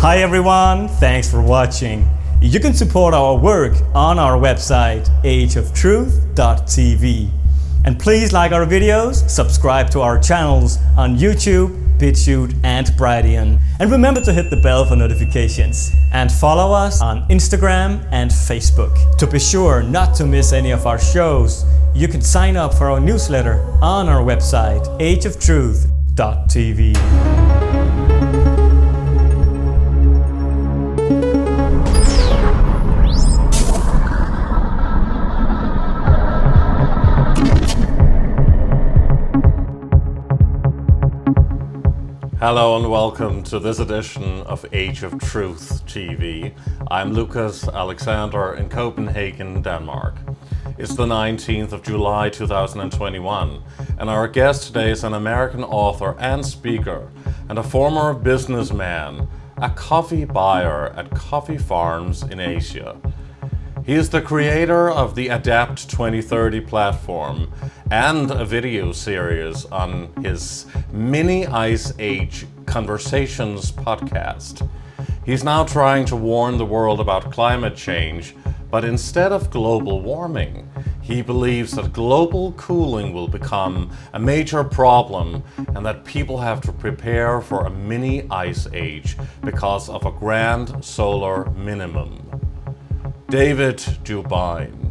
Hi everyone, thanks for watching. You can support our work on our website ageoftruth.tv. And please like our videos, subscribe to our channels on YouTube, BitChute and Brighteon. And remember to hit the bell for notifications. And follow us on Instagram and Facebook. To be sure not to miss any of our shows, you can sign up for our newsletter on our website ageoftruth.tv. Hello and welcome to this edition of Age of Truth TV. I'm Lucas Alexander in Copenhagen, Denmark. It's the 19th of July 2021, and our guest today is an American author and speaker and a former businessman, a coffee buyer at coffee farms in Asia. He is the creator of the Adapt 2030 platform and a video series on his Mini Ice Age Conversations podcast. He's now trying to warn the world about climate change, but instead of global warming, he believes that global cooling will become a major problem and that people have to prepare for a mini ice age because of a grand solar minimum. David DuBYNE.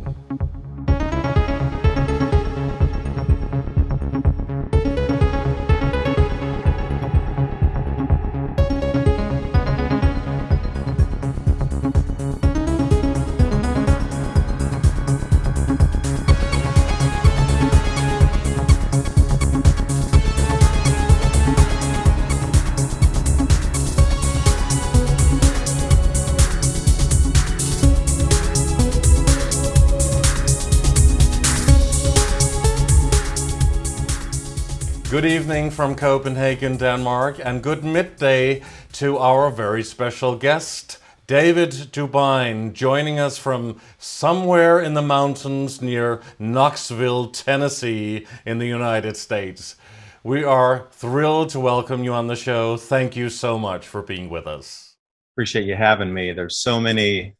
Good evening from Copenhagen, Denmark, and good midday to our very special guest, David DuBYNE, joining us from somewhere in the mountains near Knoxville, Tennessee, in the United States. We are thrilled to welcome you on the show. Thank you so much for being with us. Appreciate you having me. There's so many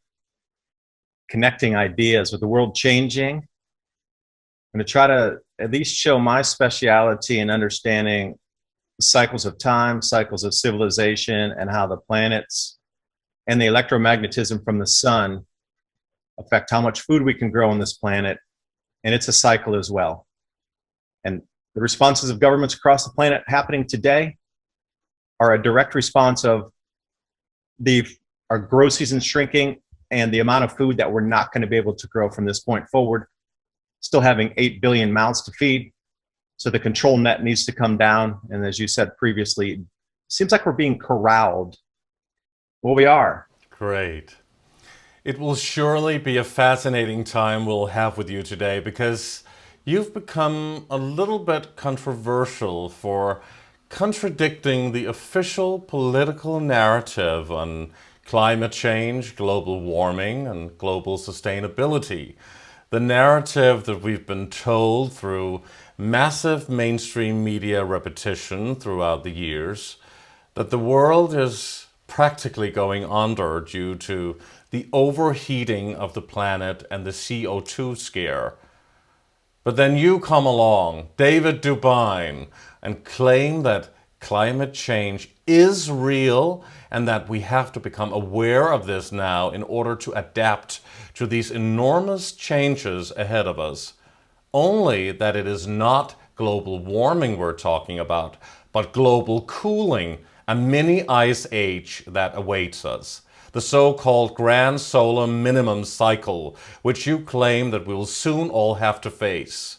connecting ideas with the world changing. I'm going to try to at least show my speciality in understanding cycles of time, cycles of civilization, and how the planets and the electromagnetism from the sun affect how much food we can grow on this planet. And it's a cycle as well. And the responses of governments across the planet happening today are a direct response of our grow season shrinking and the amount of food that we're not going to be able to grow from this point forward. Still having 8 billion mouths to feed, so the control net needs to come down. And as you said previously, it seems like we're being corralled. Well, we are. Great. It will surely be a fascinating time we'll have with you today, because you've become a little bit controversial for contradicting the official political narrative on climate change, global warming, and global sustainability. The narrative that we've been told through massive mainstream media repetition throughout the years, that the world is practically going under due to the overheating of the planet and the CO2 scare. But then you come along, David DuBYNE, and claim that climate change is real and that we have to become aware of this now in order to adapt to these enormous changes ahead of us. Only that it is not global warming we're talking about, but global cooling, a mini ice age that awaits us. The so-called grand solar minimum cycle, which you claim that we will soon all have to face.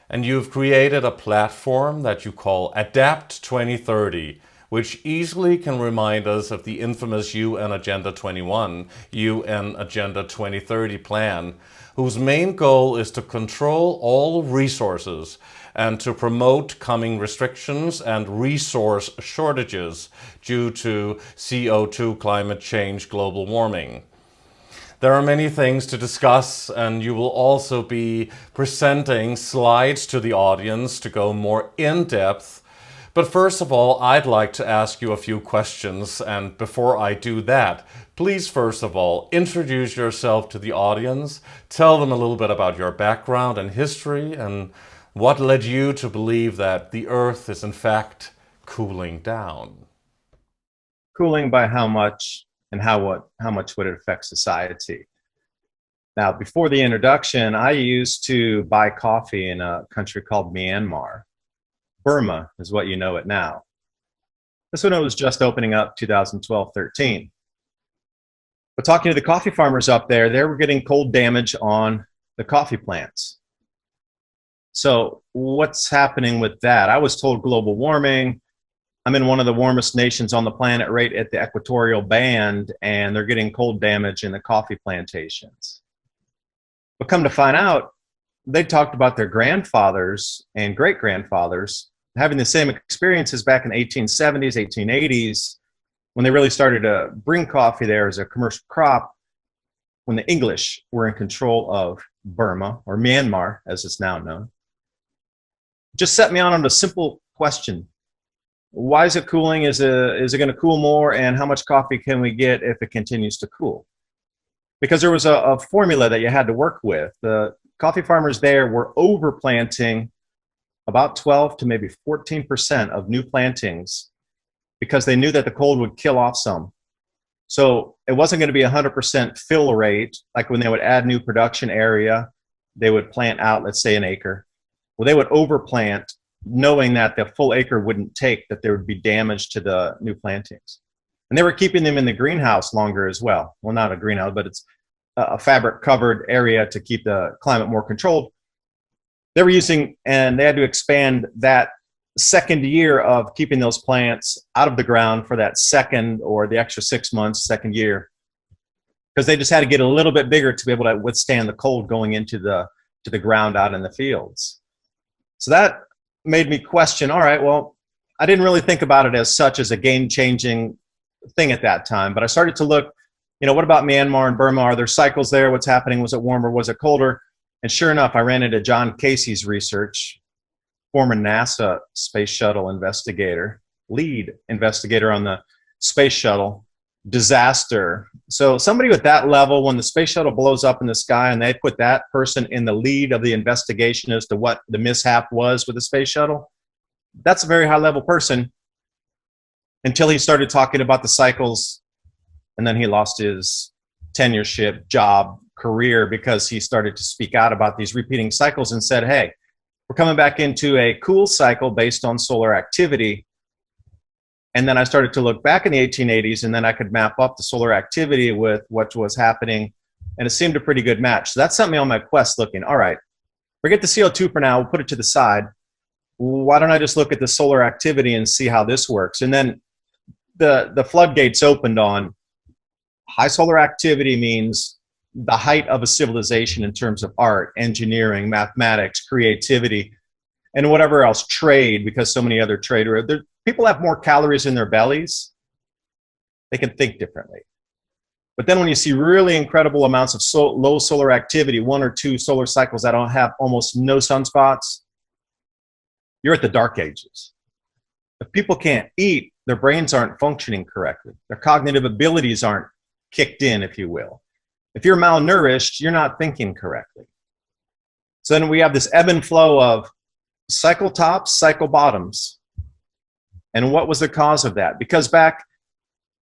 And you've created a platform that you call Adapt 2030, which easily can remind us of the infamous UN Agenda 21, UN Agenda 2030 plan, whose main goal is to control all resources and to promote coming restrictions and resource shortages due to CO2, climate change, global warming. There are many things to discuss, and you will also be presenting slides to the audience to go more in depth. But first of all, I'd like to ask you a few questions, and before I do that, please first of all, introduce yourself to the audience, tell them a little bit about your background and history, and what led you to believe that the Earth is in fact cooling down. Cooling by how much, and how much would it affect society? Now, before the introduction, I used to buy coffee in a country called Myanmar. Burma is what you know it now. This one was just opening up 2012-13. But talking to the coffee farmers up there, they were getting cold damage on the coffee plants. So what's happening with that? I was told global warming. I'm in one of the warmest nations on the planet, right at the equatorial band, and they're getting cold damage in the coffee plantations. But come to find out, they talked about their grandfathers and great-grandfathers having the same experiences back in the 1870s, 1880s, when they really started to bring coffee there as a commercial crop, when the English were in control of Burma, or Myanmar, as it's now known. Just set me on a simple question. Why is it cooling? Is it going to cool more? And how much coffee can we get if it continues to cool? Because there was a formula that you had to work with. The coffee farmers there were overplanting about 12 to maybe 14% of new plantings because they knew that the cold would kill off some. So it wasn't going to be 100% fill rate. Like when they would add new production area, they would plant out, let's say, an acre. Well, they would overplant knowing that the full acre wouldn't take, that there would be damage to the new plantings. And they were keeping them in the greenhouse longer as well. Well, not a greenhouse, but it's a fabric covered area to keep the climate more controlled. They were using, and they had to expand that second year of keeping those plants out of the ground for that second or the extra 6 months, second year, because they just had to get a little bit bigger to be able to withstand the cold going into the ground out in the fields. So that made me question, all right, well, I didn't really think about it as such as a game-changing thing at that time, but I started to look, what about Myanmar and Burma? Are there cycles there? What's happening? Was it warmer? Was it colder? And sure enough, I ran into John Casey's research, former NASA space shuttle investigator, lead investigator on the space shuttle disaster. So somebody with that level, when the space shuttle blows up in the sky and they put that person in the lead of the investigation as to what the mishap was with the space shuttle, that's a very high level person, until he started talking about the cycles, and then he lost his tenureship, job, career, because he started to speak out about these repeating cycles and said, hey, we're coming back into a cool cycle based on solar activity. And then I started to look back in the 1880s, and then I could map up the solar activity with what was happening, and it seemed a pretty good match. So that sent me on my quest looking, all right, forget the CO2 for now, we'll put it to the side. Why don't I just look at the solar activity and see how this works? And then the floodgates opened on high solar activity means the height of a civilization in terms of art, engineering, mathematics, creativity, and whatever else, trade, because so many other people have more calories in their bellies. They can think differently. But then when you see really incredible amounts of low solar activity, 1 or 2 solar cycles that don't have almost no sunspots, you're at the dark ages. If people can't eat, their brains aren't functioning correctly. Their cognitive abilities aren't kicked in, if you will. If you're malnourished, you're not thinking correctly. So then we have this ebb and flow of cycle tops, cycle bottoms. And what was the cause of that? Because back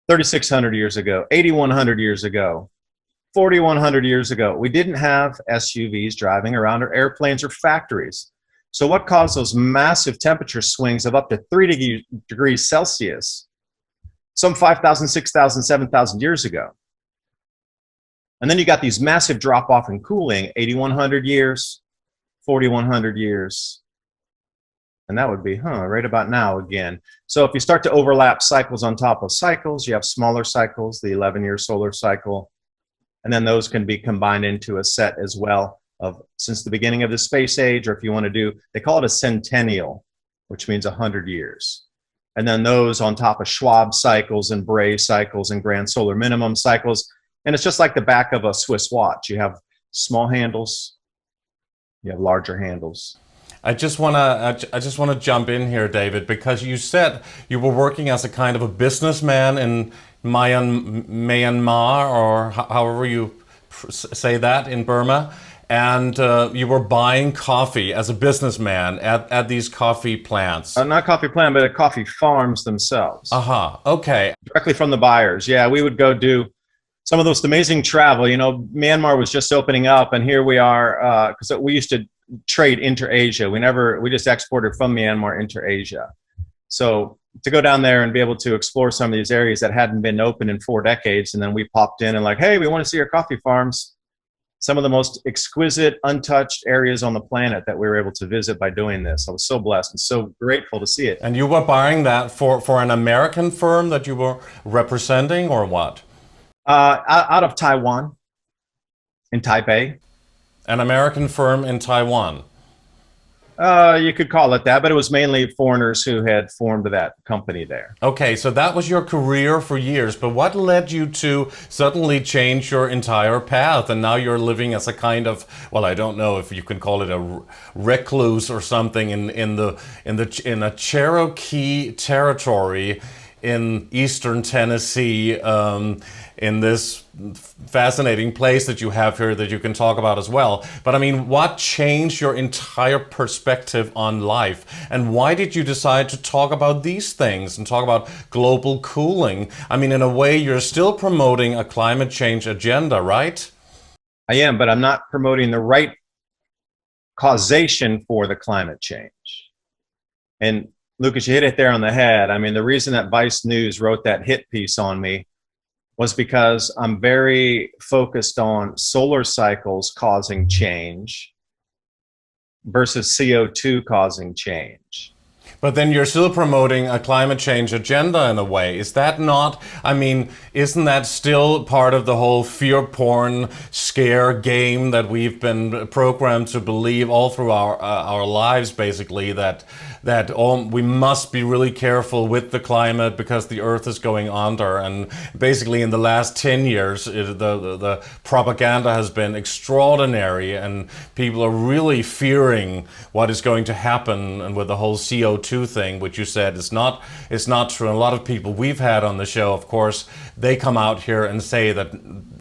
3,600 years ago, 8,100 years ago, 4,100 years ago, we didn't have SUVs driving around or airplanes or factories. So what caused those massive temperature swings of up to 3 degrees Celsius, some 5,000, 6,000, 7,000 years ago? And then you got these massive drop-off in cooling, 8,100 years, 4,100 years. And that would be, right about now again. So if you start to overlap cycles on top of cycles, you have smaller cycles, the 11-year solar cycle, and then those can be combined into a set as well of since the beginning of the space age, or if you want to do, they call it a centennial, which means 100 years. And then those on top of Schwab cycles and Bray cycles and grand solar minimum cycles. And it's just like the back of a Swiss watch. You have small handles, you have larger handles. I just want to jump in here, David, because you said you were working as a kind of a businessman in Myanmar, or however you say that, in Burma, and you were buying coffee as a businessman at these coffee plants. Not coffee plant, but at coffee farms themselves. Okay. Directly from the buyers. Yeah, we would go do some of those amazing travel. You know, Myanmar was just opening up, and here we are, because we used to trade inter-Asia. We just exported from Myanmar inter-Asia. So to go down there and be able to explore some of these areas that hadn't been open in 4 decades, and then we popped in and like, hey, we want to see your coffee farms. Some of the most exquisite, untouched areas on the planet that we were able to visit by doing this. I was so blessed and so grateful to see it. And you were buying that for an American firm that you were representing, or what? Out of Taiwan, in Taipei. An American firm in Taiwan. You could call it that, but it was mainly foreigners who had formed that company there. Okay, so that was your career for years, but what led you to suddenly change your entire path, and now you're living as a kind of, well, I don't know if you can call it a recluse or something in a Cherokee territory in eastern Tennessee, in this fascinating place that you have here that you can talk about as well. But I mean, what changed your entire perspective on life? And why did you decide to talk about these things and talk about global cooling? I mean, in a way, you're still promoting a climate change agenda, right? I am, but I'm not promoting the right causation for the climate change. And Lucas, you hit it there on the head. I mean, the reason that Vice News wrote that hit piece on me was because I'm very focused on solar cycles causing change versus CO2 causing change. But then you're still promoting a climate change agenda in a way. Is that not, I mean, isn't that still part of the whole fear porn scare game that we've been programmed to believe all through our lives, basically, that we must be really careful with the climate because the earth is going under? And basically in the last 10 years, the propaganda has been extraordinary, and people are really fearing what is going to happen, and with the whole CO2 thing, which you said is not true. And a lot of people we've had on the show, of course, they come out here and say that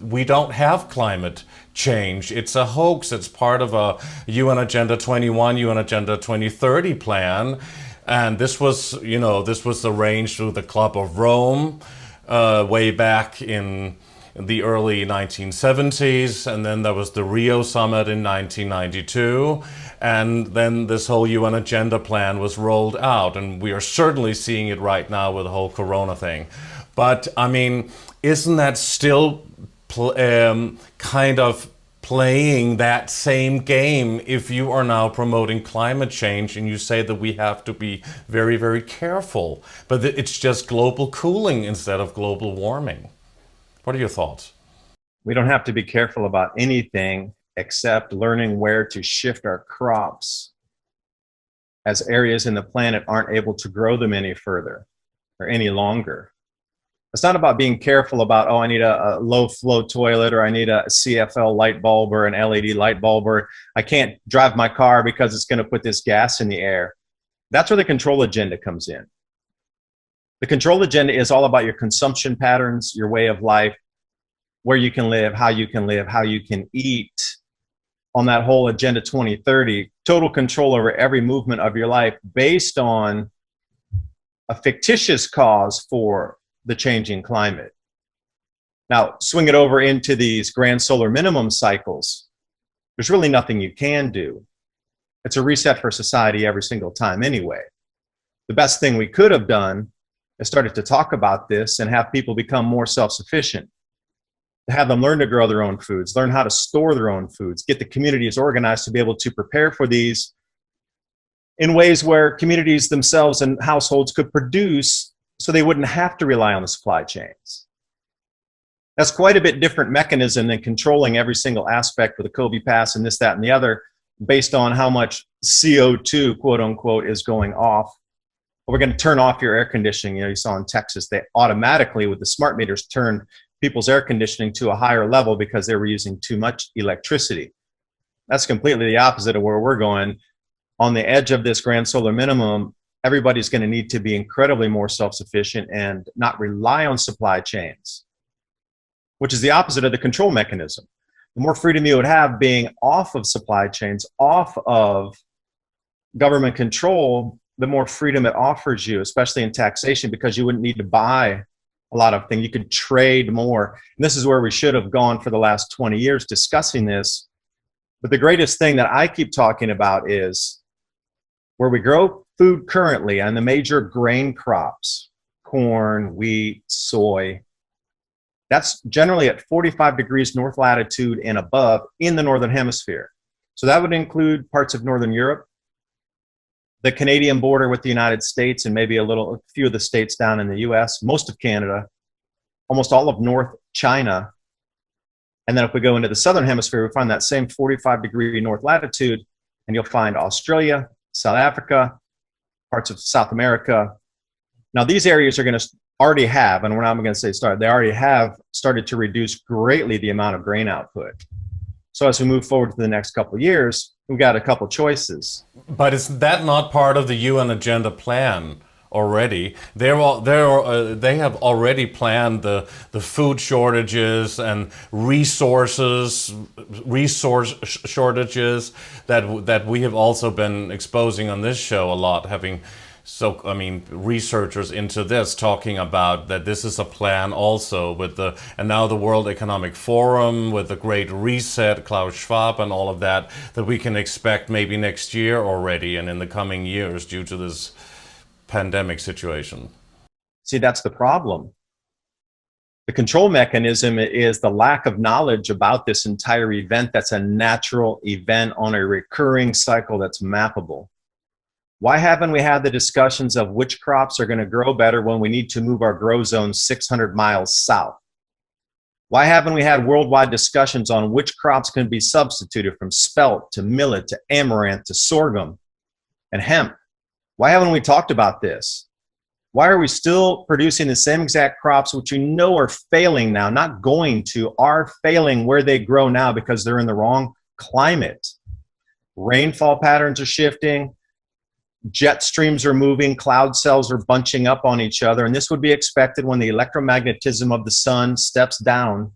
we don't have climate change. It's a hoax. It's part of a UN Agenda 21, UN Agenda 2030 plan. And this was, you know, this was arranged through the Club of Rome way back in the early 1970s, and then there was the Rio Summit in 1992, and then this whole UN agenda plan was rolled out, and we are certainly seeing it right now with the whole Corona thing. But I mean, isn't that still kind of playing that same game if you are now promoting climate change and you say that we have to be very, very careful, but it's just global cooling instead of global warming? What are your thoughts? We don't have to be careful about anything except learning where to shift our crops as areas in the planet aren't able to grow them any further or any longer. It's not about being careful about, oh, I need a low flow toilet, or I need a CFL light bulb or an LED light bulb, or I can't drive my car because it's going to put this gas in the air. That's where the control agenda comes in. The control agenda is all about your consumption patterns, your way of life, where you can live, how you can eat. On that whole Agenda 2030, total control over every movement of your life based on a fictitious cause for the changing climate. Now, swing it over into these grand solar minimum cycles. There's really nothing you can do. It's a reset for society every single time anyway. The best thing we could have done is started to talk about this and have people become more self-sufficient, to have them learn to grow their own foods, learn how to store their own foods, get the communities organized to be able to prepare for these in ways where communities themselves and households could produce so they wouldn't have to rely on the supply chains. That's quite a bit different mechanism than controlling every single aspect with the Kobe Pass and this, that, and the other based on how much CO2, quote unquote, is going off. We're going to turn off your air conditioning. You know, you saw in Texas, they automatically with the smart meters turned people's air conditioning to a higher level because they were using too much electricity. That's completely the opposite of where we're going. on the edge of this grand solar minimum, everybody's going to need to be incredibly more self-sufficient and not rely on supply chains, which is the opposite of the control mechanism. The more freedom you would have being off of supply chains, off of government control, the more freedom it offers you, especially in taxation, because you wouldn't need to buy a lot of things. You could trade more. And this is where we should have gone for the last 20 years discussing this. But the greatest thing that I keep talking about is where we grow food currently and the major grain crops, corn, wheat, soy, that's generally at 45 degrees north latitude and above in the Northern Hemisphere. So that would include parts of Northern Europe, the Canadian border with the United States, and maybe a few of the states down in the US, most of Canada, almost all of North China. And then if we go into the Southern Hemisphere, we find that same 45-degree north latitude, and you'll find Australia, South Africa, parts of South America. Now these areas are going to already have, and we're not going to say start, they already have started to reduce greatly the amount of grain output. So as we move forward to the next couple of years, we've got a couple choices. But is that not part of the UN Agenda Plan already? They have already planned the food shortages and resource shortages that we have also been exposing on this show a lot, having researchers into this talking about that this is a plan also and now the World Economic Forum with the Great Reset, Klaus Schwab and all of that we can expect maybe next year already and in the coming years due to this pandemic situation. See, that's the problem. The control mechanism is the lack of knowledge about this entire event that's a natural event on a recurring cycle that's mappable. Why haven't we had the discussions of which crops are going to grow better when we need to move our grow zone 600 miles south? Why haven't we had worldwide discussions on which crops can be substituted from spelt to millet to amaranth to sorghum and hemp? Why haven't we talked about this? Why are we still producing the same exact crops which we know are failing now, not going to, are failing where they grow now because they're in the wrong climate? Rainfall patterns are shifting. Jet streams are moving, cloud cells are bunching up on each other, and this would be expected when the electromagnetism of the sun steps down.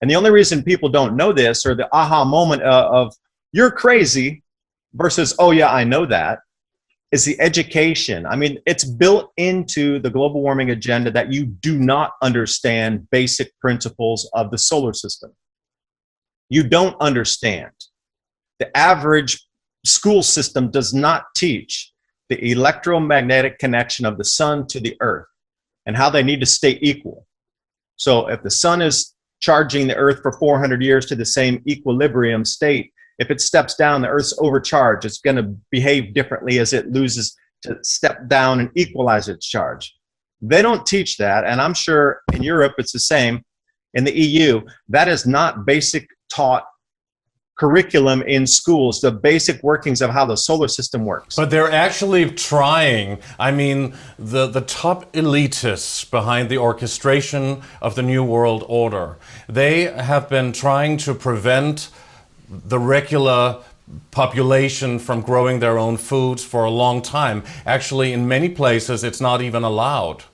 And the only reason people don't know this, or the aha moment of you're crazy versus, oh yeah, I know that, is the education. I mean, it's built into the global warming agenda that you do not understand basic principles of the solar system. You don't understand. The average school system does not teach the electromagnetic connection of the sun to the earth and how they need to stay equal. So if the sun is charging the earth for 400 years to the same equilibrium state, if it steps down, the earth's overcharged. It's going to behave differently as it loses to step down and equalize its charge. They don't teach that, and I'm sure in Europe it's the same. In the EU, that is not basic taught curriculum in schools, the basic workings of how the solar system works. But they're actually trying. I mean, the top elitists behind the orchestration of the New World Order, they have been trying to prevent the regular population from growing their own foods for a long time. Actually, in many places, it's not even allowed.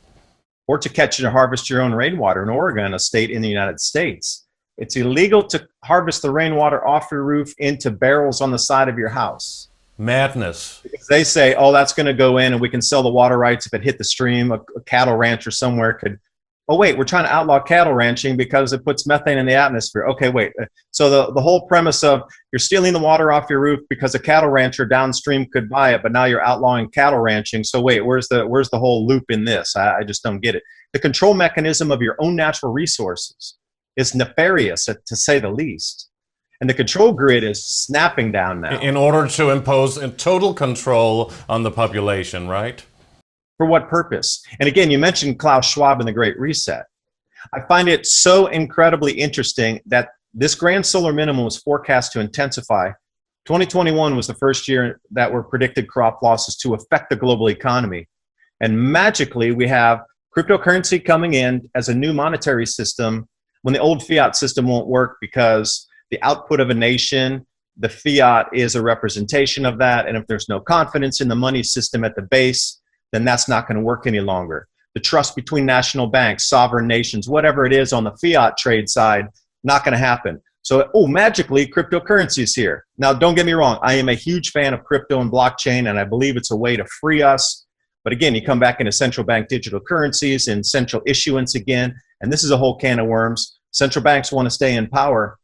Or to catch and harvest your own rainwater in Oregon, a state in the United States. It's illegal to harvest the rainwater off your roof into barrels on the side of your house. Madness. Because they say, oh, that's going to go in and we can sell the water rights if it hit the stream. A cattle rancher somewhere could, oh, wait, we're trying to outlaw cattle ranching because it puts methane in the atmosphere. Okay, wait. So the whole premise of you're stealing the water off your roof because a cattle rancher downstream could buy it, but now you're outlawing cattle ranching. So wait, where's the whole loop in this? I just don't get it. The control mechanism of your own natural resources is nefarious, to say the least. And the control grid is snapping down now. In order to impose total control on the population, right? For what purpose? And again, you mentioned Klaus Schwab and the Great Reset. I find it so incredibly interesting that this grand solar minimum was forecast to intensify. 2021 was the first year that were predicted crop losses to affect the global economy. And magically, we have cryptocurrency coming in as a new monetary system when the old fiat system won't work because the output of a nation the fiat is a representation of that. And if there's no confidence in the money system at the base, then that's not going to work any longer. The trust between national banks, sovereign nations, whatever it is on the fiat trade side, not going to happen. So, oh, magically, cryptocurrency is here. Now, don't get me wrong. I am a huge fan of crypto and blockchain, and I believe it's a way to free us. But again, you come back into central bank digital currencies and central issuance again, and this is a whole can of worms. Central banks want to stay in power.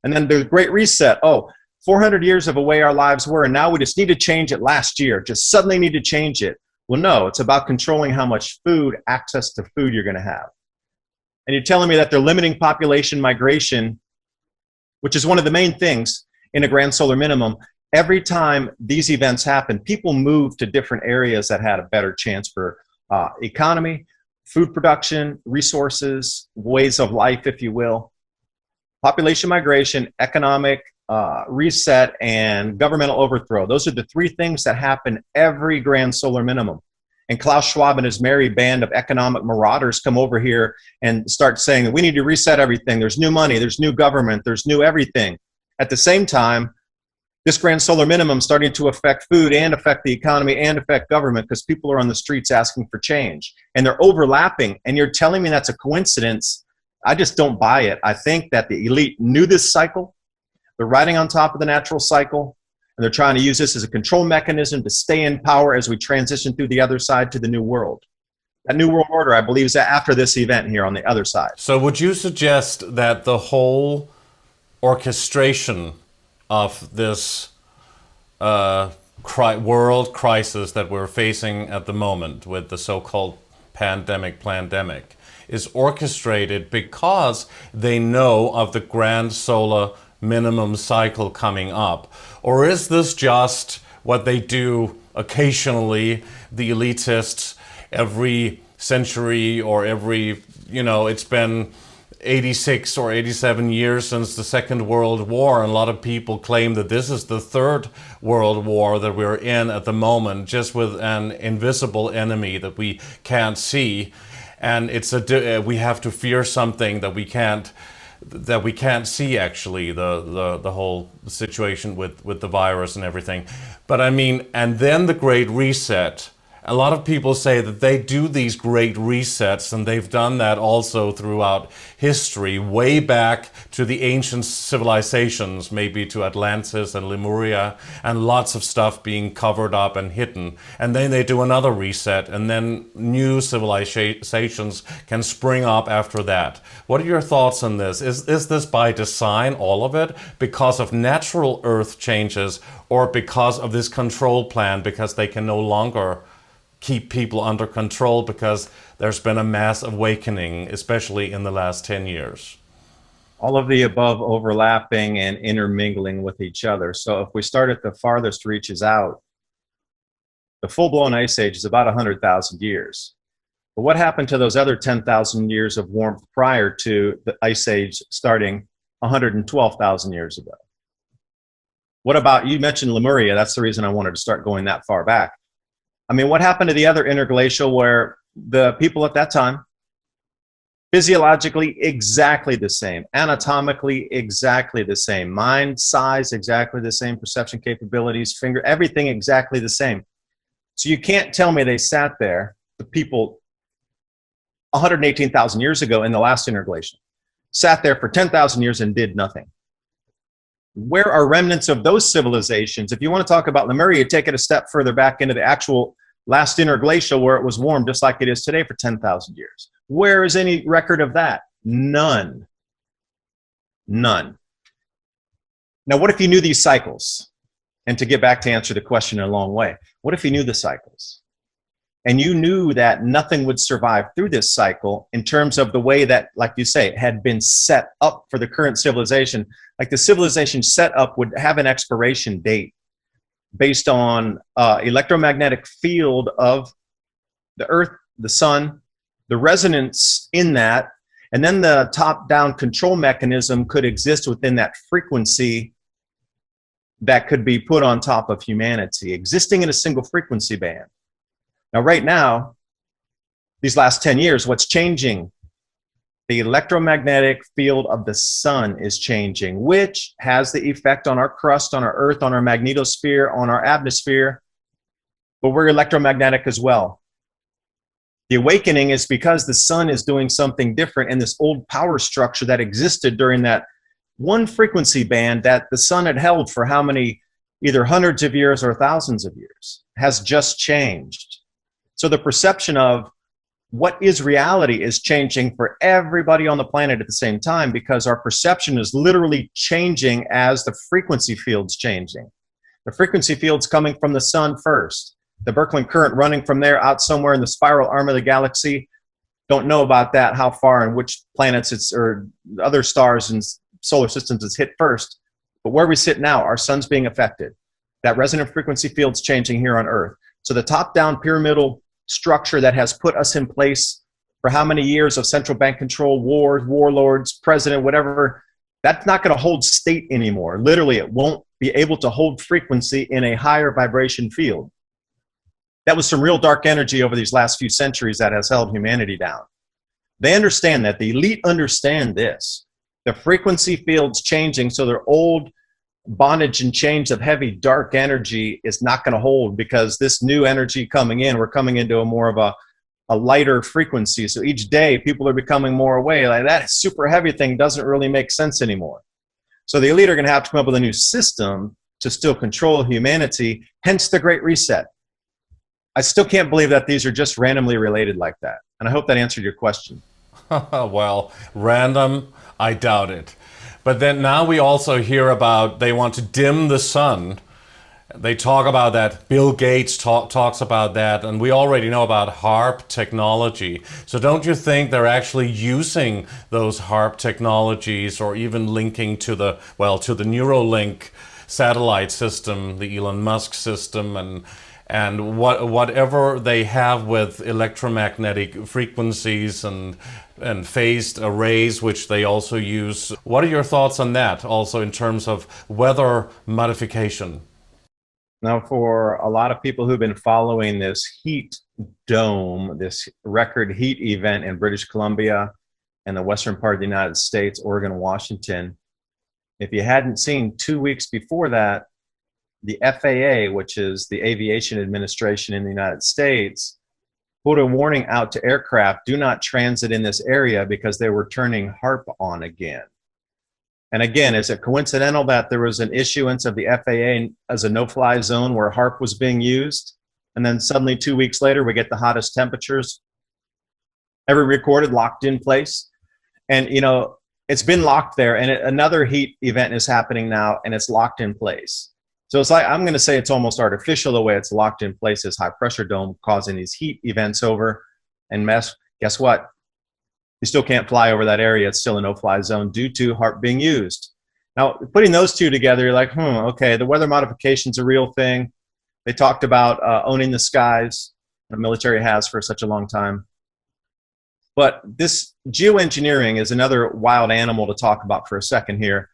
And then the Great Reset. Oh, 400 years of the way our lives were, and now we just need to change it last year. Just suddenly need to change it. Well, no, it's about controlling how much food, access to food you're going to have. And you're telling me that they're limiting population migration, which is one of the main things in a grand solar minimum. Every time these events happen, people move to different areas that had a better chance for economy, food production, resources, ways of life, if you will. Population migration, economic reset, and governmental overthrow. Those are the three things that happen every grand solar minimum. And Klaus Schwab and his merry band of economic marauders come over here and start saying that we need to reset everything. There's new money, there's new government, there's new everything. At the same time, this grand solar minimum is starting to affect food and affect the economy and affect government because people are on the streets asking for change. And they're overlapping. And you're telling me that's a coincidence. I just don't buy it. I think that the elite knew this cycle. They're riding on top of the natural cycle, and they're trying to use this as a control mechanism to stay in power as we transition through the other side to the new world. That new world order, I believe, is after this event here on the other side. So would you suggest that the whole orchestration of this world crisis that we're facing at the moment with the so-called pandemic is orchestrated because they know of the grand solar minimum cycle coming up? Or is this just what they do occasionally, the elitists, every century or every, it's been 86 or 87 years since the Second World War, and a lot of people claim that this is the Third World War that we're in at the moment, just with an invisible enemy that we can't see. And it's we have to fear something that we can't see, actually, the whole situation with the virus and everything. But I mean, and then the Great Reset. A lot of people say that they do these great resets, and they've done that also throughout history, way back to the ancient civilizations, maybe to Atlantis and Lemuria, and lots of stuff being covered up and hidden. And then they do another reset, and then new civilizations can spring up after that. What are your thoughts on this? Is this by design, all of it, because of natural Earth changes, or because of this control plan, because they can no longer keep people under control because there's been a mass awakening, especially in the last 10 years? All of the above, overlapping and intermingling with each other. So if we start at the farthest reaches out, the full-blown ice age is about 100,000 years. But what happened to those other 10,000 years of warmth prior to the ice age starting 112,000 years ago? What about, you mentioned Lemuria, that's the reason I wanted to start going that far back. I mean, what happened to the other interglacial where the people at that time, physiologically exactly the same, anatomically exactly the same, mind size exactly the same, perception capabilities, finger, everything exactly the same. So you can't tell me they sat there, the people 118,000 years ago in the last interglacial, sat there for 10,000 years and did nothing. Where are remnants of those civilizations? If you want to talk about Lemuria, take it a step further back into the actual last interglacial where it was warm just like it is today for 10,000 years. Where is any record of that? None. None. Now, what if you knew these cycles? And to get back to answer the question in a long way, what if you knew the cycles? And you knew that nothing would survive through this cycle in terms of the way that, like you say, had been set up for the current civilization. Like the civilization set up would have an expiration date based on electromagnetic field of the Earth, the sun, the resonance in that, and then the top-down control mechanism could exist within that frequency that could be put on top of humanity, existing in a single frequency band. Now, right now, these last 10 years, what's changing the electromagnetic field of the sun is changing, which has the effect on our crust, on our earth, on our magnetosphere, on our atmosphere, but we're electromagnetic as well. The awakening is because the sun is doing something different, and this old power structure that existed during that one frequency band that the sun had held for how many, either hundreds of years or thousands of years, has just changed. So the perception of what is reality is changing for everybody on the planet at the same time, because our perception is literally changing as the frequency field's changing. The frequency field's coming from the sun first. The Birkeland current running from there out somewhere in the spiral arm of the galaxy. Don't know about that, how far and which planets it's, or other stars and solar systems it's hit first. But where we sit now, our sun's being affected. That resonant frequency field's changing here on Earth. So the top-down pyramidal structure that has put us in place for how many years of central bank control, wars, warlords, president, whatever, that's not going to hold state anymore. Literally, it won't be able to hold frequency in a higher vibration field. That was some real dark energy over these last few centuries that has held humanity down. They understand that. The elite understand this. The frequency field's changing, so their old bondage and chains of heavy dark energy is not going to hold, because this new energy coming in, we're coming into a more of a lighter frequency. So each day people are becoming more aware. Like, that super heavy thing doesn't really make sense anymore. So the elite are going to have to come up with a new system to still control humanity, hence the Great Reset. I still can't believe that these are just randomly related like that. And I hope that answered your question. Well, random, I doubt it. But then now we also hear about they want to dim the sun. They talk about that. Bill Gates talks about that. And we already know about HARP technology. So don't you think they're actually using those HARP technologies, or even linking to the, well, to the Neuralink satellite system, the Elon Musk system, and whatever they have with electromagnetic frequencies and phased arrays, which they also use. What are your thoughts on that, also in terms of weather modification? Now, for a lot of people who've been following this heat dome, this record heat event in British Columbia and the western part of the United States, Oregon, Washington, if you hadn't seen 2 weeks before that, the FAA, which is the Aviation Administration in the United States, put a warning out to aircraft, do not transit in this area, because they were turning HARP on again. And again, is it coincidental that there was an issuance of the FAA as a no-fly zone where HARP was being used? And then suddenly 2 weeks later, we get the hottest temperatures ever recorded, locked in place. And, you know, it's been locked there, and another heat event is happening now, and it's locked in place. So it's like, I'm going to say it's almost artificial the way it's locked in place, this high pressure dome causing these heat events over. And guess what? You still can't fly over that area. It's still a no-fly zone due to HARP being used. Now, putting those two together, you're like, okay, the weather modification's a real thing. They talked about owning the skies. The military has for such a long time. But this geoengineering is another wild animal to talk about for a second here.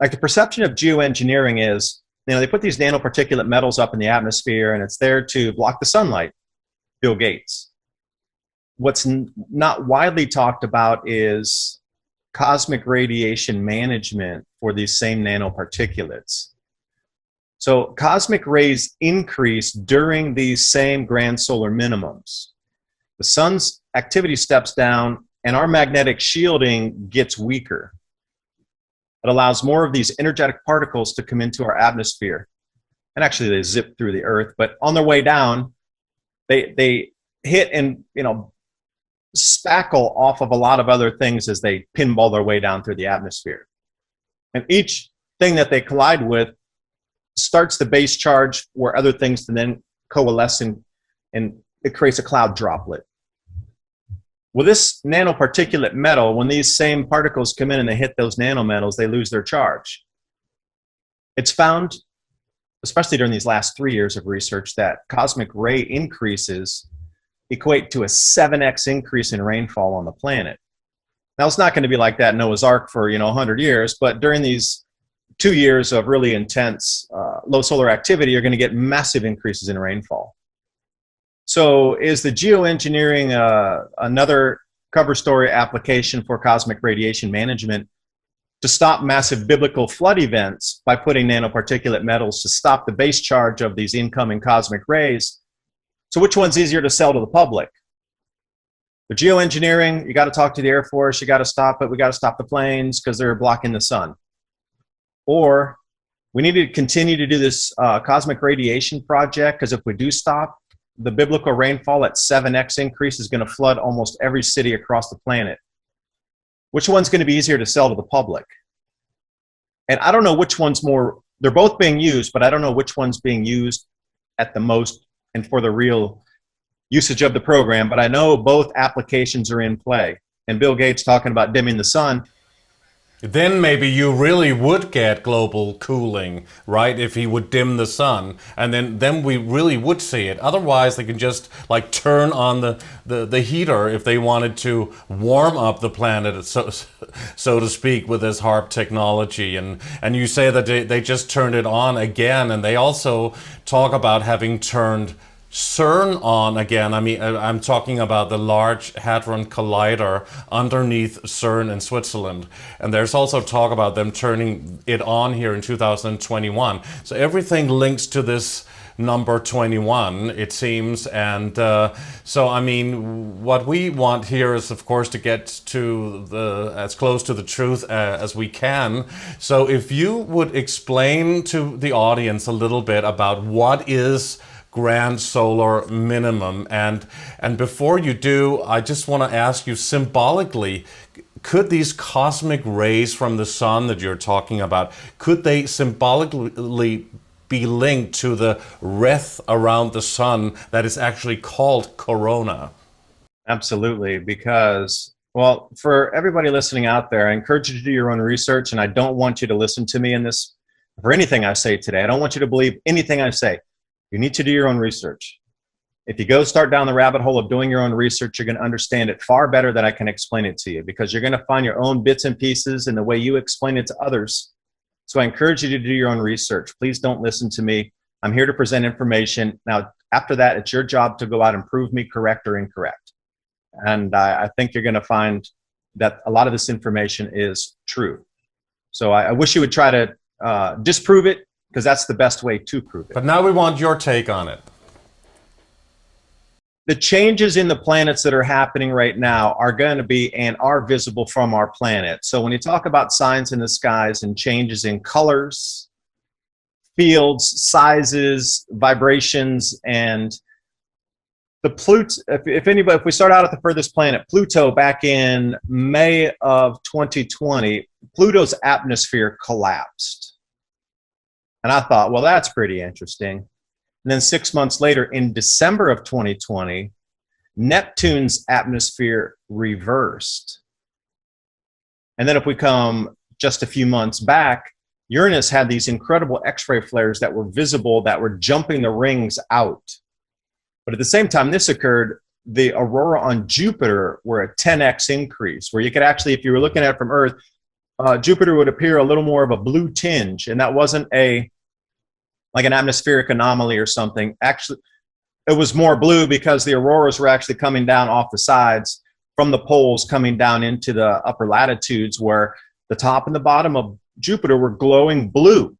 Like, the perception of geoengineering is, you know, they put these nanoparticulate metals up in the atmosphere, and it's there to block the sunlight. Bill Gates. What's not widely talked about is cosmic radiation management for these same nanoparticulates. So cosmic rays increase during these same grand solar minimums. The sun's activity steps down, and our magnetic shielding gets weaker. It allows more of these energetic particles to come into our atmosphere. And actually they zip through the earth, but on their way down, they hit and, you know, spackle off of a lot of other things as they pinball their way down through the atmosphere. And each thing that they collide with starts the base charge where other things can then coalesce, and it creates a cloud droplet. Well, this nanoparticulate metal, when these same particles come in and they hit those nanometals, they lose their charge. It's found, especially during these last 3 years of research, that cosmic ray increases equate to a 7x increase in rainfall on the planet. Now, it's not going to be like that in Noah's Ark for, 100 years, but during these 2 years of really intense low solar activity, you're going to get massive increases in rainfall. So is the geoengineering another cover story application for cosmic radiation management to stop massive biblical flood events by putting nanoparticulate metals to stop the base charge of these incoming cosmic rays. So which one's easier to sell to the public? The geoengineering, you got to talk to the Air Force, you got to stop it, we got to stop the planes because they're blocking the sun. Or we need to continue to do this cosmic radiation project, because if we do stop, the biblical rainfall at 7x increase is going to flood almost every city across the planet. Which one's going to be easier to sell to the public? And I don't know which one's more, they're both being used, but I don't know which one's being used at the most and for the real usage of the program, but I know both applications are in play. And Bill Gates talking about dimming the sun. Then maybe you really would get global cooling, right? If he would dim the sun, and then we really would see it. Otherwise, they can just like turn on the heater if they wanted to warm up the planet, so to speak, with this HARP technology. And you say that they just turned it on again, and they also talk about having turned CERN on again. I mean, I'm talking about the Large Hadron Collider underneath CERN in Switzerland. And there's also talk about them turning it on here in 2021. So everything links to this number 21, it seems. And so, I mean, what we want here is, of course, to get to as close to the truth as we can. So if you would explain to the audience a little bit about what is grand solar minimum, and before you do, I just want to ask you symbolically, could these cosmic rays from the sun that you're talking about, could they symbolically be linked to the wreath around the sun that is actually called corona? Absolutely, because, well, for everybody listening out there, I encourage you to do your own research, and I don't want you to listen to me in this for anything I say today. I don't want you to believe anything I say. You need to do your own research. If you go start down the rabbit hole of doing your own research, you're going to understand it far better than I can explain it to you, because you're going to find your own bits and pieces in the way you explain it to others. So I encourage you to do your own research. Please don't listen to me. I'm here to present information. Now, after that, it's your job to go out and prove me correct or incorrect. And I think you're going to find that a lot of this information is true. So I wish you would try to disprove it, because that's the best way to prove it. But now we want your take on it. The changes in the planets that are happening right now are going to be and are visible from our planet. So when you talk about signs in the skies and changes in colors, fields, sizes, vibrations, and the Pluto, if we start out at the furthest planet, Pluto, back in May of 2020, Pluto's atmosphere collapsed. And I thought, well, that's pretty interesting. And then 6 months later, in December of 2020, Neptune's atmosphere reversed. And then if we come just a few months back, Uranus had these incredible X-ray flares that were visible, that were jumping the rings out. But at the same time this occurred, the aurora on Jupiter were a 10x increase, where you could actually, if you were looking at it from Earth, Jupiter would appear a little more of a blue tinge, and that wasn't like an atmospheric anomaly or something. Actually, it was more blue because the auroras were actually coming down off the sides from the poles, coming down into the upper latitudes, where the top and the bottom of Jupiter were glowing blue.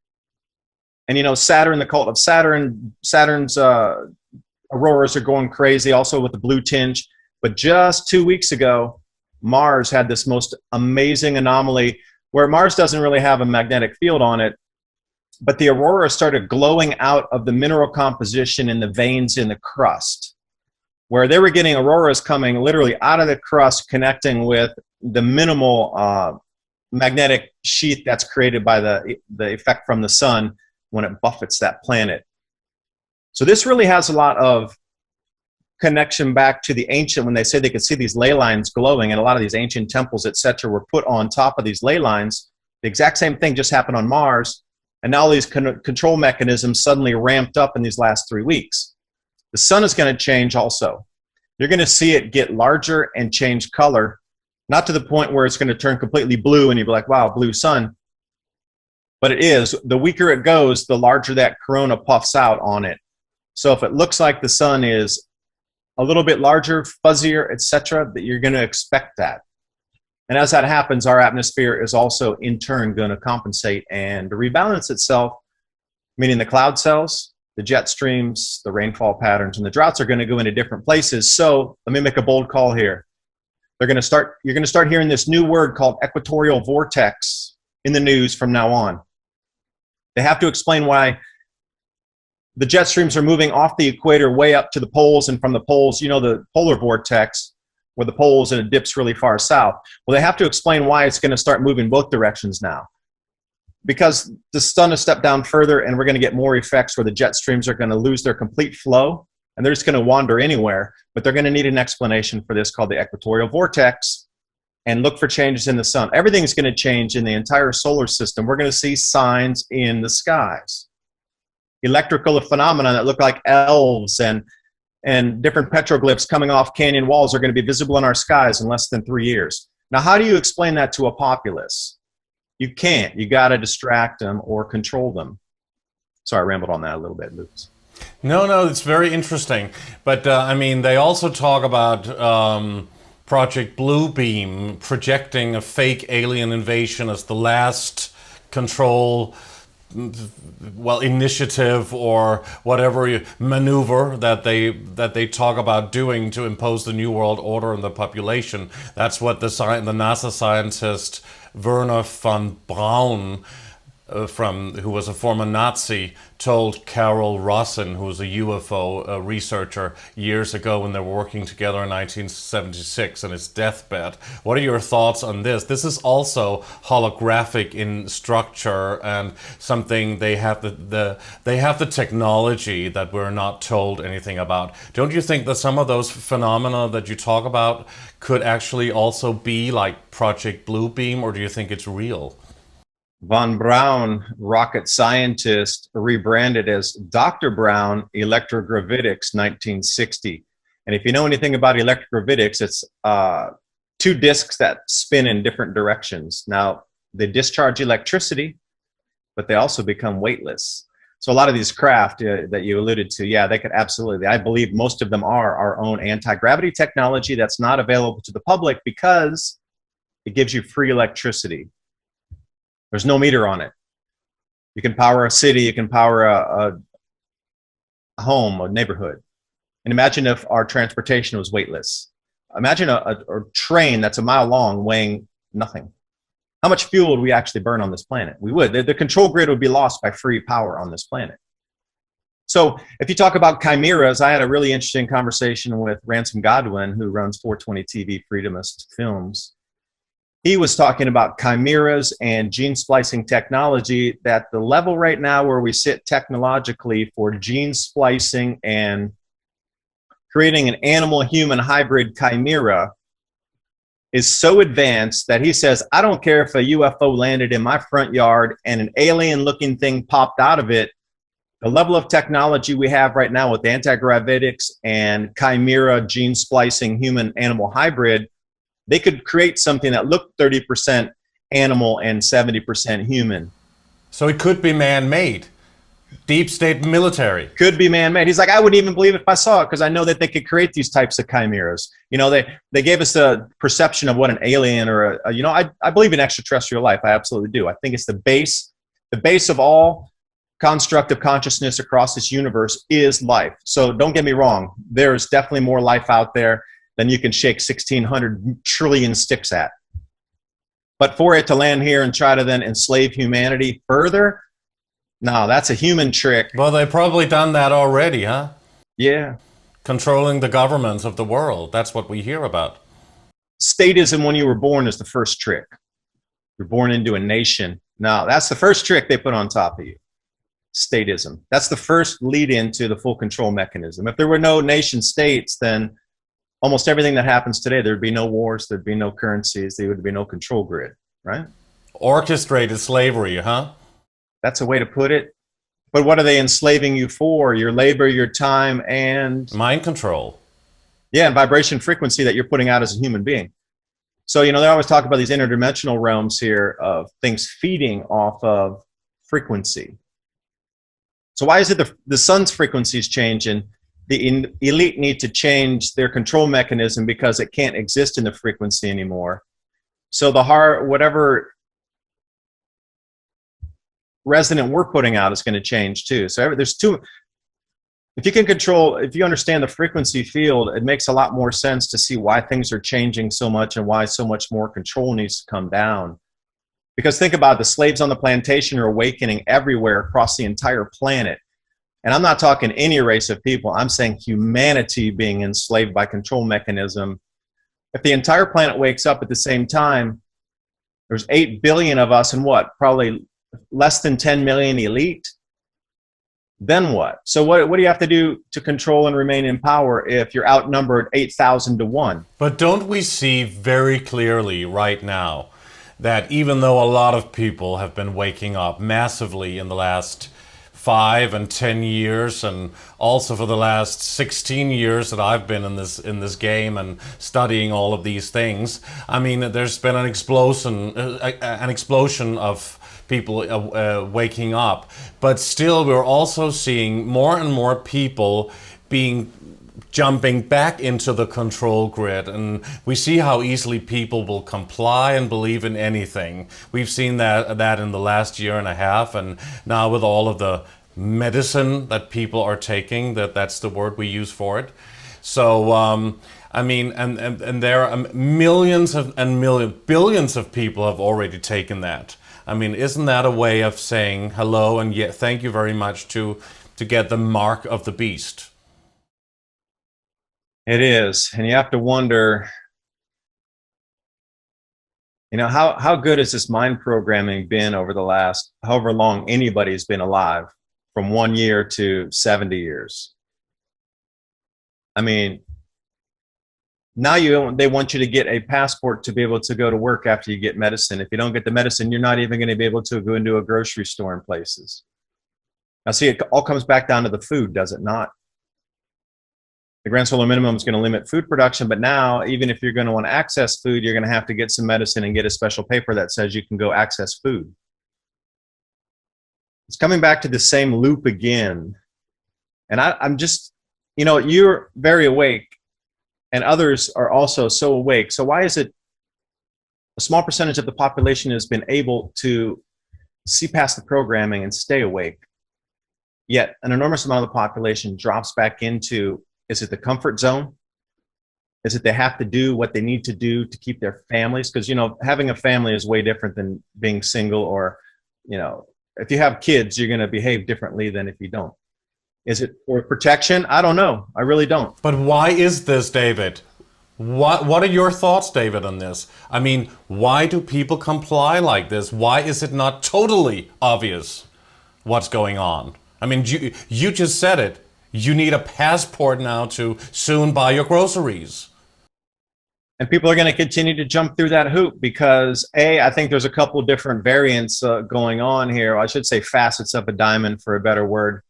And you know, Saturn, the cult of Saturn, Saturn's auroras are going crazy also with the blue tinge. But just 2 weeks ago, Mars had this most amazing anomaly where Mars doesn't really have a magnetic field on it, but the aurora started glowing out of the mineral composition in the veins in the crust, where they were getting auroras coming literally out of the crust, connecting with the minimal magnetic sheath that's created by the effect from the sun when it buffets that planet. So this really has a lot of connection back to the ancient, when they say they could see these ley lines glowing, and a lot of these ancient temples, etc., were put on top of these ley lines. The exact same thing just happened on Mars, and now these control mechanisms suddenly ramped up in these last 3 weeks. The sun is going to change also. You're going to see it get larger and change color, not to the point where it's going to turn completely blue and you'll be like, wow, blue sun. But it is. The weaker it goes, the larger that corona puffs out on it. So if it looks like the sun is a little bit larger, fuzzier, etc., that you're going to expect that. And as that happens, our atmosphere is also in turn going to compensate and rebalance itself, meaning the cloud cells, the jet streams, the rainfall patterns, and the droughts are going to go into different places. So let me make a bold call here. You're going to start hearing this new word called equatorial vortex in the news from now on. They have to explain why the jet streams are moving off the equator way up to the poles, and from the poles, you know, the polar vortex, where the poles and it dips really far south. Well, they have to explain why it's going to start moving both directions now. Because the sun has stepped down further, and we're going to get more effects where the jet streams are going to lose their complete flow, and they're just going to wander anywhere. But they're going to need an explanation for this called the equatorial vortex, and look for changes in the sun. Everything's going to change in the entire solar system. We're going to see signs in the skies. Electrical phenomena that look like elves and different petroglyphs coming off canyon walls are going to be visible in our skies in less than 3 years. Now, how do you explain that to a populace? You can't. You got to distract them or control them. Sorry, I rambled on that a little bit, Lucas. No, it's very interesting. But I mean, they also talk about Project Bluebeam projecting a fake alien invasion as the last control, well, initiative or whatever maneuver that they talk about doing to impose the new world order on the population. That's what the NASA scientist Werner von Braun, who was a former Nazi, told Carol Rosin, who was a UFO researcher years ago when they were working together in 1976 on his deathbed. What are your thoughts on this? This is also holographic in structure and something they have the technology that we're not told anything about. Don't you think that some of those phenomena that you talk about could actually also be like Project Bluebeam, or do you think it's real? Von Braun, rocket scientist, rebranded as Dr. Braun Electrogravitics 1960. And if you know anything about electrogravitics, it's two disks that spin in different directions. Now, they discharge electricity, but they also become weightless. So a lot of these craft that you alluded to, yeah, they could absolutely, I believe most of them are our own anti-gravity technology that's not available to the public because it gives you free electricity. There's no meter on it. You can power a city, you can power a home, a neighborhood. And imagine if our transportation was weightless. Imagine a train that's a mile long weighing nothing. How much fuel would we actually burn on this planet? We would. The control grid would be lost by free power on this planet. So if you talk about chimeras, I had a really interesting conversation with Ransom Godwin, who runs 420 TV Freedomist Films. He was talking about chimeras and gene splicing technology, that the level right now where we sit technologically for gene splicing and creating an animal-human hybrid chimera is so advanced that he says, I don't care if a UFO landed in my front yard and an alien-looking thing popped out of it. The level of technology we have right now with anti-gravitics and chimera gene splicing human-animal hybrid, they could create something that looked 30% animal and 70% human. So it could be man-made. Deep state military. Could be man-made. He's like, I wouldn't even believe it if I saw it, because I know that they could create these types of chimeras. You know, they gave us a perception of what an alien or you know, I believe in extraterrestrial life. I absolutely do. I think it's the base of all construct of consciousness across this universe is life. So don't get me wrong. There's definitely more life out there than you can shake 1,600 trillion sticks at. But for it to land here and try to then enslave humanity further, no, that's a human trick. Well, they've probably done that already, huh? Yeah. Controlling the governments of the world. That's what we hear about. Statism when you were born is the first trick. You're born into a nation. No, that's the first trick they put on top of you. Statism. That's the first lead into the full control mechanism. If there were no nation states, then almost everything that happens today, there'd be no wars, there'd be no currencies, there would be no control grid, right? Orchestrated slavery, huh? That's a way to put it. But what are they enslaving you for? Your labor, your time, and... mind control. Yeah, and vibration frequency that you're putting out as a human being. So, you know, they always talk about these interdimensional realms here of things feeding off of frequency. So why is it the sun's frequency is changing? the elite need to change their control mechanism because it can't exist in the frequency anymore. So whatever resonant we're putting out is going to change too. So if you understand the frequency field, it makes a lot more sense to see why things are changing so much and why so much more control needs to come down. Because think about it, the slaves on the plantation are awakening everywhere across the entire planet. And I'm not talking any race of people. I'm saying humanity being enslaved by control mechanism. If the entire planet wakes up at the same time, there's 8 billion of us and what? Probably less than 10 million elite. Then what? So what do you have to do to control and remain in power if you're outnumbered 8,000 to 1? But don't we see very clearly right now that even though a lot of people have been waking up massively in the last 5 and 10 years, and also for the last 16 years that I've been in this game and studying all of these things, I mean, there's been an explosion of people waking up, but still we're also seeing more and more people jumping back into the control grid, and we see how easily people will comply and believe in anything. We've seen that in the last year and a half, and now with all of the medicine that people are taking, that's the word we use for it. So I mean, and there are billions of people have already taken that. I mean, isn't that a way of saying hello and thank you very much to get the mark of the beast? It is, and you have to wonder, how good has this mind programming been over the last however long anybody's been alive, from 1 year to 70 years. I mean, now they want you to get a passport to be able to go to work after you get medicine. If you don't get the medicine, you're not even going to be able to go into a grocery store in places. Now, see, it all comes back down to the food, does it not? The grand solar minimum is going to limit food production, but now, even if you're going to want to access food, you're going to have to get some medicine and get a special paper that says you can go access food. It's coming back to the same loop again. And I'm just, you're very awake, and others are also so awake. So why is it a small percentage of the population has been able to see past the programming and stay awake, yet an enormous amount of the population drops back into, is it the comfort zone? Is it they have to do what they need to do to keep their families? Because, having a family is way different than being single, or, if you have kids, you're going to behave differently than if you don't. Is it for protection? I don't know. I really don't. But why is this, David? What are your thoughts, David, on this? I mean, why do people comply like this? Why is it not totally obvious what's going on? I mean, you just said it. You need a passport now to soon buy your groceries. And people are going to continue to jump through that hoop because, I think there's a couple different variants going on here. I should say facets of a diamond, for a better word.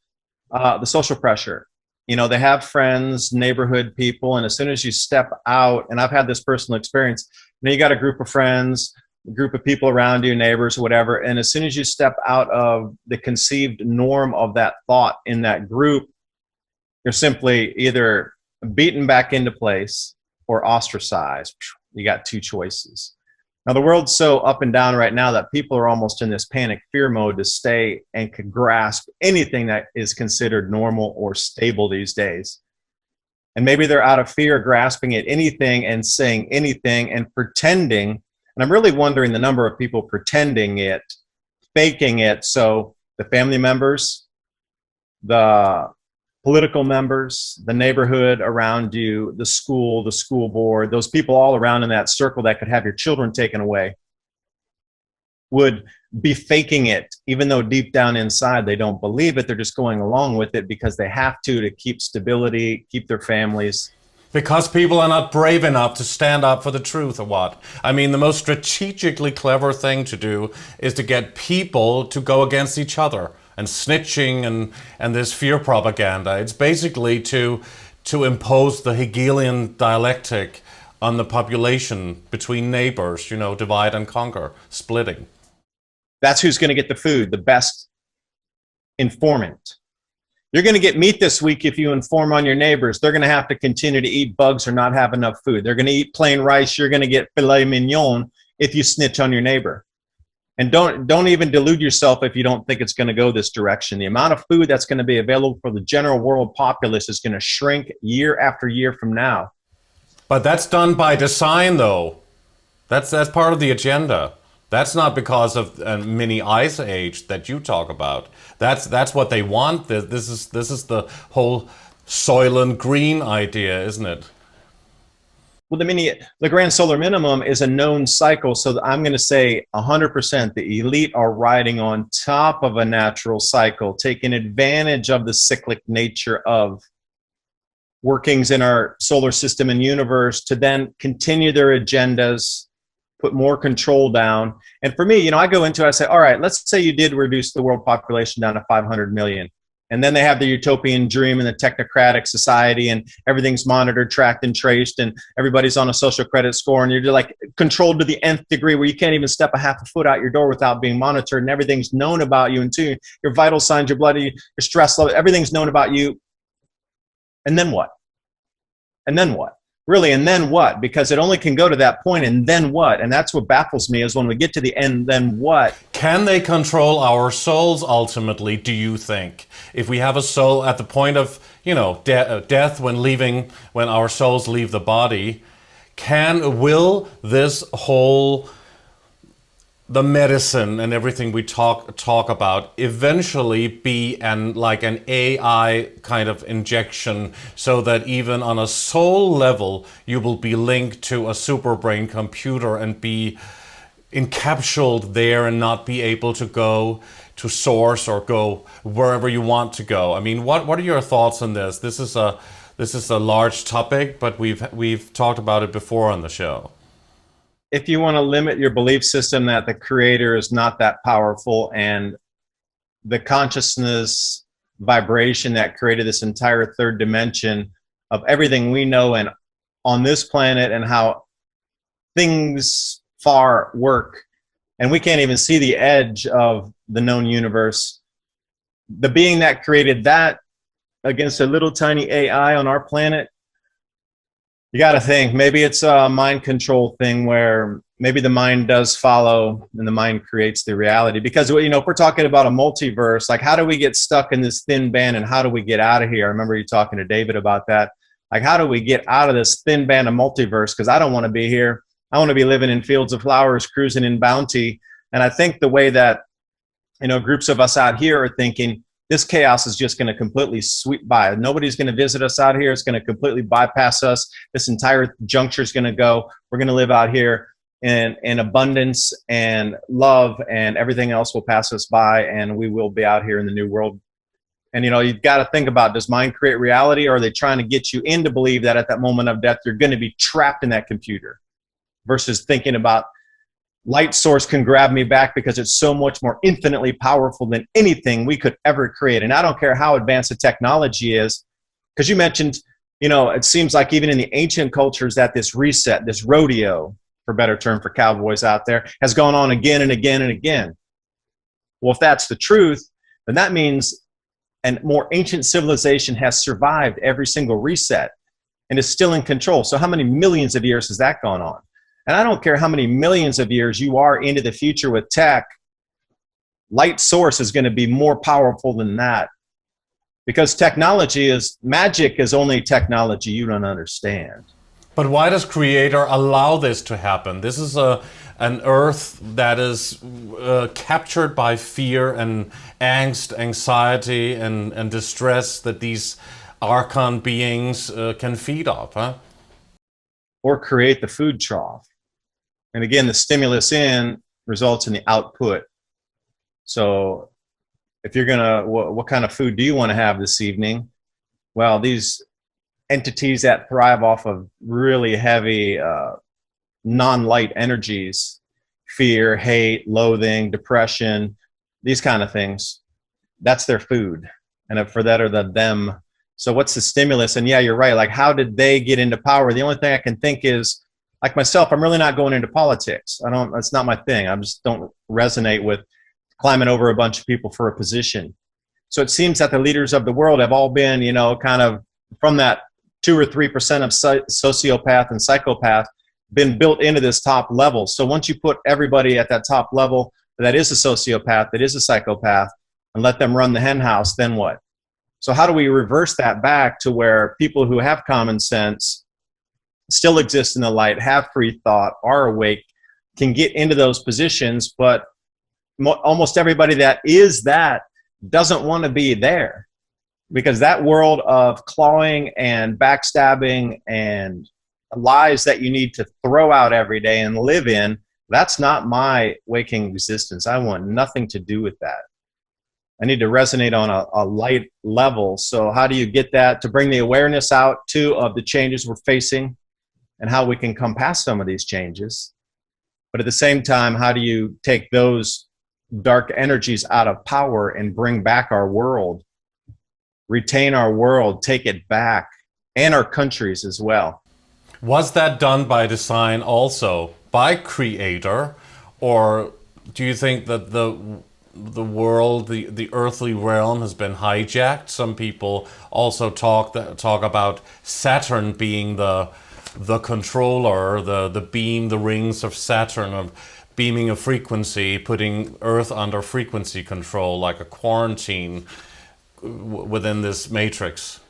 The social pressure. They have friends, neighborhood people, and as soon as you step out, and I've had this personal experience, you got a group of friends, a group of people around you, neighbors, whatever, and as soon as you step out of the conceived norm of that thought in that group, you're simply either beaten back into place or ostracized. You got two choices. Now, the world's so up and down right now that people are almost in this panic fear mode to stay and can grasp anything that is considered normal or stable these days. And maybe they're out of fear grasping at anything and saying anything and pretending. And I'm really wondering the number of people pretending it, faking it. So the family members, the political members, the neighborhood around you, the school board, those people all around in that circle that could have your children taken away would be faking it, even though deep down inside they don't believe it. They're just going along with it because they have to keep stability, keep their families. Because people are not brave enough to stand up for the truth, or what? I mean, the most strategically clever thing to do is to get people to go against each other. And snitching and this fear propaganda. It's basically to impose the Hegelian dialectic on the population between neighbors, divide and conquer, splitting. That's who's going to get the food, the best informant. You're going to get meat this week if you inform on your neighbors. They're going to have to continue to eat bugs or not have enough food. They're going to eat plain rice. You're going to get filet mignon if you snitch on your neighbor. And don't even delude yourself if you don't think it's going to go this direction. The amount of food that's going to be available for the general world populace is going to shrink year after year from now. But that's done by design, though. That's part of the agenda. That's not because of a mini ice age that you talk about. That's what they want. This is the whole Soylent Green idea, isn't it? Well, the grand solar minimum is a known cycle. So I'm going to say 100% the elite are riding on top of a natural cycle, taking advantage of the cyclic nature of workings in our solar system and universe to then continue their agendas, put more control down. And for me, you know, I go into it, I say, all right, let's say you did reduce the world population down to 500 million. And then they have the utopian dream and the technocratic society and everything's monitored, tracked, and traced, and everybody's on a social credit score, and you're just like controlled to the nth degree where you can't even step a half a foot out your door without being monitored, and everything's known about you, and too, your vital signs, your blood, your stress level, everything's known about you. And then what? And then what? Really, and then what? Because it only can go to that point, and then what? And that's what baffles me, is when we get to the end, then what? Can they control our souls ultimately, do you think? If we have a soul at the point of, you know, death, when our souls leave the body, will this whole, the medicine and everything we talk about eventually be like an AI kind of injection, so that even on a soul level you will be linked to a super brain computer and be encapsulated there and not be able to go to source or go wherever you want to go? I mean, what are your thoughts on this? This is a large topic, but we've talked about it before on the show. If you want to limit your belief system that the creator is not that powerful, and the consciousness vibration that created this entire third dimension of everything we know and on this planet, and how things far work, and we can't even see the edge of the known universe, the being that created that against a little tiny AI on our planet, you got to think maybe it's a mind control thing, where maybe the mind does follow and the mind creates the reality. Because, you know, if we're talking about a multiverse, like, how do we get stuck in this thin band and how do we get out of here? I remember you talking to David about that. Like, how do we get out of this thin band of multiverse? Because I don't want to be here. I want to be living in fields of flowers, cruising in bounty. And I think the way that, you know, groups of us out here are thinking, this chaos is just going to completely sweep by. Nobody's going to visit us out here. It's going to completely bypass us. This entire juncture is going to go. We're going to live out here in abundance and love, and everything else will pass us by, and we will be out here in the new world. And, you know, you've got to think about, does mind create reality, or are they trying to get you in to believe that at that moment of death, you're going to be trapped in that computer, versus thinking about, light source can grab me back because it's so much more infinitely powerful than anything we could ever create. And I don't care how advanced the technology is, because you mentioned, you know, it seems like even in the ancient cultures that this reset, this rodeo, for better term for cowboys out there, has gone on again and again and again. Well, if that's the truth, then that means a more ancient civilization has survived every single reset and is still in control. So how many millions of years has that gone on? And I don't care how many millions of years you are into the future with tech, light source is going to be more powerful than that. Because magic is only technology you don't understand. But why does Creator allow this to happen? This is an Earth that is captured by fear and angst, anxiety, and distress that these archon beings can feed off, huh? Or create the food trough. And again, the stimulus in results in the output. So if you're gonna, what kind of food do you want to have this evening? Well, these entities that thrive off of really heavy non-light energies, fear, hate, loathing, depression, these kind of things, that's their food. And for that are the them. So what's the stimulus? And yeah, you're right. Like, how did they get into power? The only thing I can think is, like myself, I'm really not going into politics. That's not my thing. I just don't resonate with climbing over a bunch of people for a position. So it seems that the leaders of the world have all been, you know, kind of from that 2 or 3% of sociopath and psychopath been built into this top level. So once you put everybody at that top level that is a sociopath, that is a psychopath, and let them run the hen house, then what? So how do we reverse that back to where people who have common sense still exist in the light, have free thought, are awake, can get into those positions, but almost everybody that is that doesn't want to be there, because that world of clawing and backstabbing and lies that you need to throw out every day and live in, that's not my waking existence. I want nothing to do with that. I need to resonate on a light level. So how do you get that to bring the awareness out too of the changes we're facing and how we can come past some of these changes? But at the same time, how do you take those dark energies out of power and bring back our world, retain our world, take it back, and our countries as well? Was that done by design also, by creator, or do you think that the world, the earthly realm has been hijacked? Some people also talk about Saturn being the controller, the beam, the rings of Saturn, of beaming a frequency, putting Earth under frequency control, like a quarantine within this matrix.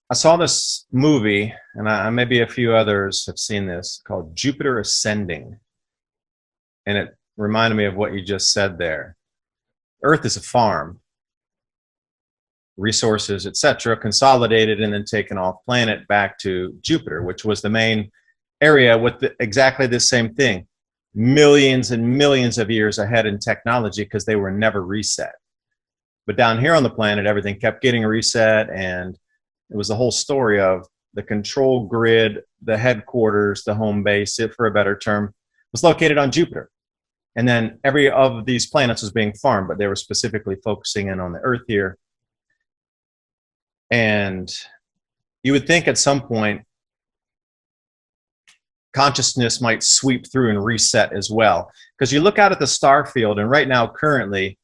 I saw this movie, and maybe a few others have seen this, called Jupiter Ascending. And it reminded me of what you just said there. Earth is a farm. Resources, etc., consolidated and then taken off planet back to Jupiter, which was the main area with exactly the same thing. Millions and millions of years ahead in technology because they were never reset. But down here on the planet, everything kept getting reset, and it was the whole story of the control grid, the headquarters, the home base, for a better term, was located on Jupiter. And then every of these planets was being farmed, but they were specifically focusing in on the Earth here. And you would think at some point consciousness might sweep through and reset as well. Because you look out at the star field, and right now, currently,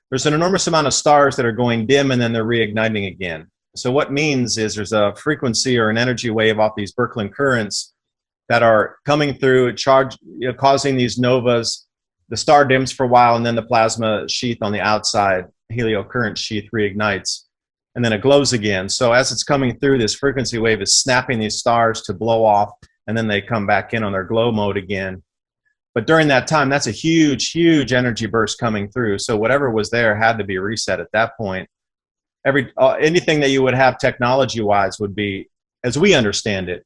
there's an enormous amount of stars that are going dim and then they're reigniting again. So what means is there's a frequency or an energy wave off these Birkeland currents that are coming through, causing these novas. The star dims for a while, and then the plasma sheath on the outside, heliocurrent sheath, reignites, and then it glows again. So as it's coming through, this frequency wave is snapping these stars to blow off, and then they come back in on their glow mode again. But during that time, that's a huge, huge energy burst coming through. So whatever was there had to be reset at that point. Anything that you would have technology-wise would be, as we understand it,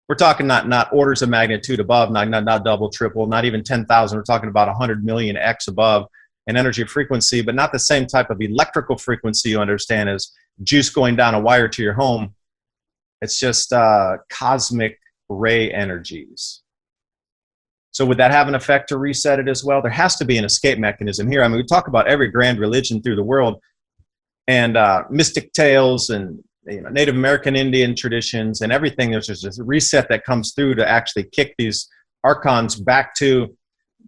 we're talking not orders of magnitude above, not double, triple, not even 10,000. We're talking about 100 million X above in energy frequency, but not the same type of electrical frequency you understand as juice going down a wire to your home. It's just cosmic ray energies. So would that have an effect to reset it as well? There has to be an escape mechanism here. I mean, we talk about every grand religion through the world, and mystic tales and Native American Indian traditions and everything. There's just a reset that comes through to actually kick these archons back to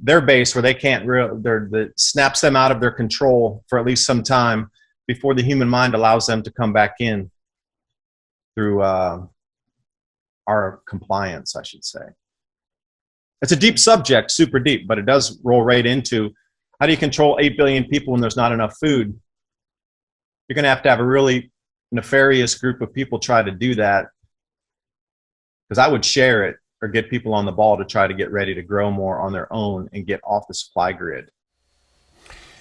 their base where they can't that snaps them out of their control for at least some time before the human mind allows them to come back in through our compliance, I should say. It's a deep subject, super deep, but it does roll right into how do you control 8 billion people when there's not enough food? You're going to have a really nefarious group of people try to do that, because I would share it or get people on the ball to try to get ready to grow more on their own and get off the supply grid.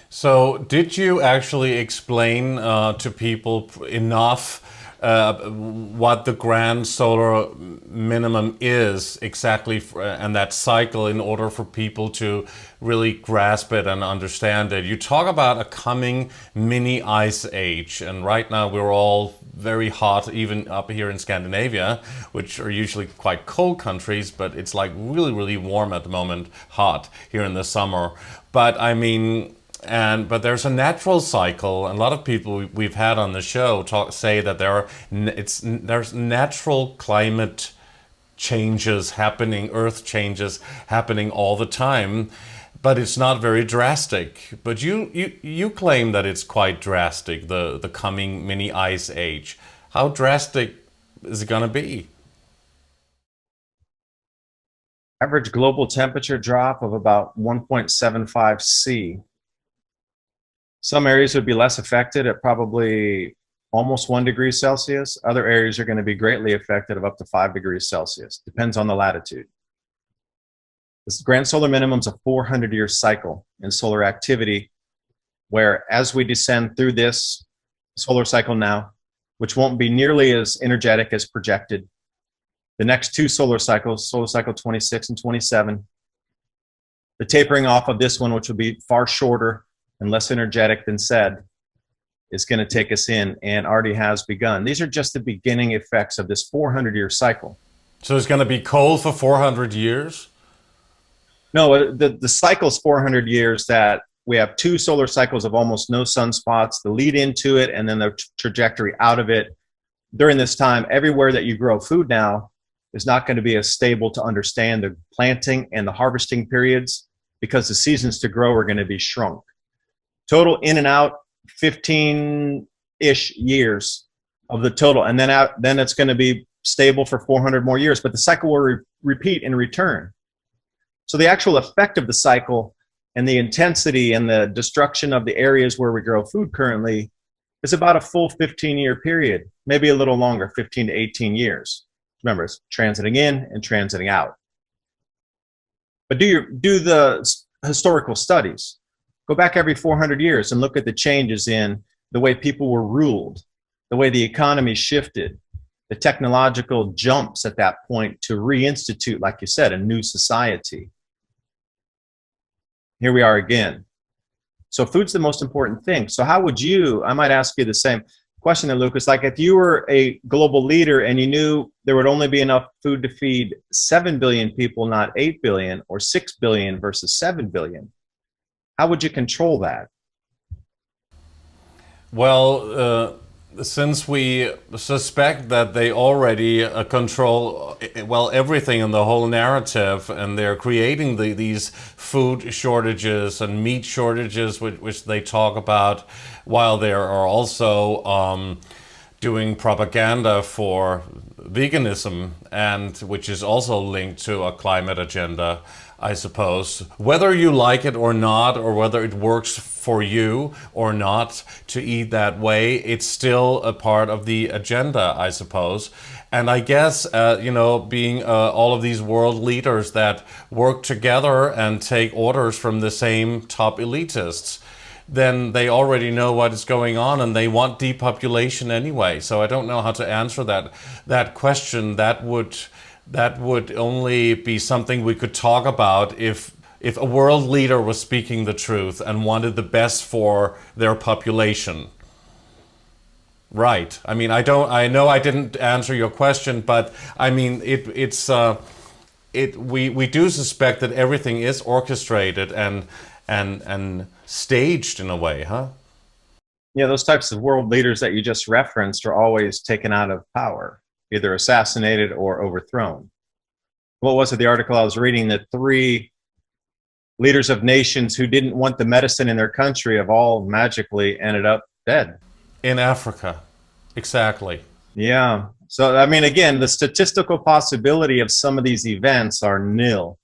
So did you actually explain to people enough what the grand solar minimum is exactly, and that cycle, in order for people to really grasp it and understand it? You talk about a coming mini ice age, and right now we're all very hot, even up here in Scandinavia, which are usually quite cold countries, but it's like really, really warm at the moment, hot here in the summer. But I mean, but there's a natural cycle, and a lot of people we've had on the show say that there's natural climate changes happening, earth changes happening all the time. But it's not very drastic. But you claim that it's quite drastic, the coming mini ice age. How drastic is it going to be? Average global temperature drop of about 1.75 C. Some areas would be less affected at probably almost 1 degree Celsius. Other areas are going to be greatly affected of up to 5 degrees Celsius. Depends on the latitude. This grand solar minimum is a 400-year cycle in solar activity, where as we descend through this solar cycle now, which won't be nearly as energetic as projected, the next 2 solar cycles, solar cycle 26 and 27, the tapering off of this one, which will be far shorter and less energetic than said, is going to take us in, and already has begun. These are just the beginning effects of this 400-year cycle. So it's going to be cold for 400 years? No, the cycle's 400 years, that we have 2 solar cycles of almost no sunspots, the lead into it, and then the trajectory out of it. During this time, everywhere that you grow food now is not going to be as stable to understand the planting and the harvesting periods, because the seasons to grow are going to be shrunk. Total in and out, 15-ish years of the total, and then it's going to be stable for 400 more years, but the cycle will repeat and return. So the actual effect of the cycle and the intensity and the destruction of the areas where we grow food currently is about a full 15-year period, maybe a little longer, 15 to 18 years. Remember, it's transiting in and transiting out. But do the historical studies. Go back every 400 years and look at the changes in the way people were ruled, the way the economy shifted, the technological jumps at that point to reinstitute, like you said, a new society. Here we are again. So food's the most important thing. So how would you, I might ask you the same question then, Lucas, like if you were a global leader and you knew there would only be enough food to feed 7 billion people, not 8 billion, or 6 billion versus 7 billion, how would you control that? Well, since we suspect that they already control, well, everything in the whole narrative, and they're creating these food shortages and meat shortages, which they talk about, while they are also doing propaganda for veganism, and which is also linked to a climate agenda, I suppose. Whether you like it or not, or whether it works for you or not to eat that way, it's still a part of the agenda, I suppose. And I guess, you know, being all of these world leaders that work together and take orders from the same top elitists, then they already know what is going on, and they want depopulation anyway. So I don't know how to answer that question. That would only be something we could talk about if a world leader was speaking the truth and wanted the best for their population. Right. I mean, I know I didn't answer your question, but I mean, we do suspect that everything is orchestrated and staged in a way, huh? Yeah, those types of world leaders that you just referenced are always taken out of power, either assassinated or overthrown. What was it, the article I was reading, that 3 leaders of nations who didn't want the medicine in their country have all magically ended up dead. In Africa, exactly. Yeah. So, I mean, again, the statistical possibility of some of these events are nil.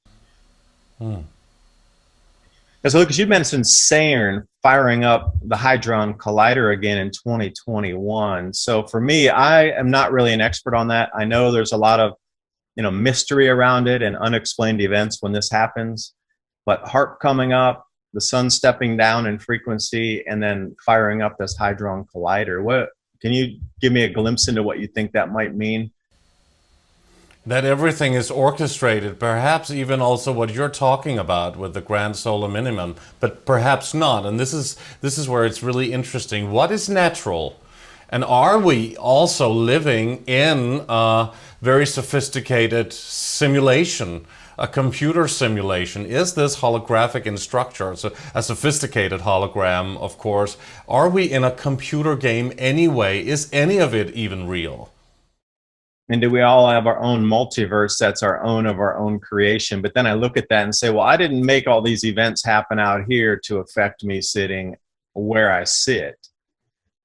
So, Lucas, you mentioned CERN firing up the Hadron Collider again in 2021. So for me, I am not really an expert on that. I know there's a lot of, mystery around it and unexplained events when this happens. But HAARP coming up, the sun stepping down in frequency, and then firing up this Hadron Collider. What can you give me a glimpse into what you think that might mean? That everything is orchestrated, perhaps even also what you're talking about with the grand solar minimum, but perhaps not. And this is where it's really interesting. What is natural? And are we also living in a very sophisticated simulation, a computer simulation? Is this holographic in structure? It's a sophisticated hologram, of course. Are we in a computer game anyway? Is any of it even real? And do we all have our own multiverse that's our own of our own creation? But then I look at that and say, well, I didn't make all these events happen out here to affect me sitting where I sit.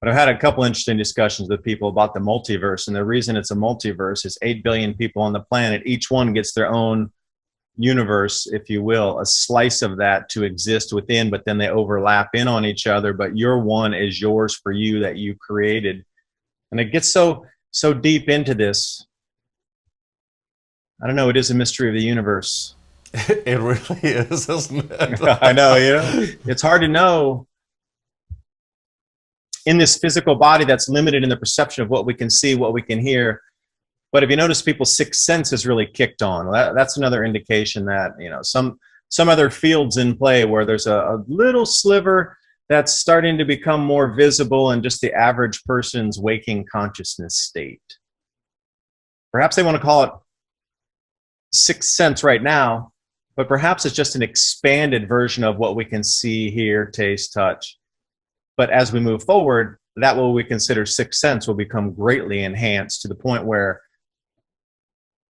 But I've had a couple interesting discussions with people about the multiverse. And the reason it's a multiverse is 8 billion people on the planet. Each one gets their own universe, if you will, a slice of that to exist within, but then they overlap in on each other. But your one is yours for you that you created. And it gets so deep into this. I don't know, it is a mystery of the universe. It really is, isn't it? I know, you know, it's hard to know in this physical body that's limited in the perception of what we can see, what we can hear. But if you notice, people's sixth sense is really kicked on. That's another indication that, you know, some other fields in play where there's a little sliver that's starting to become more visible in just the average person's waking consciousness state. Perhaps they want to call it sixth sense right now, but perhaps it's just an expanded version of what we can see, hear, taste, touch. But as we move forward, that what we consider sixth sense will become greatly enhanced to the point where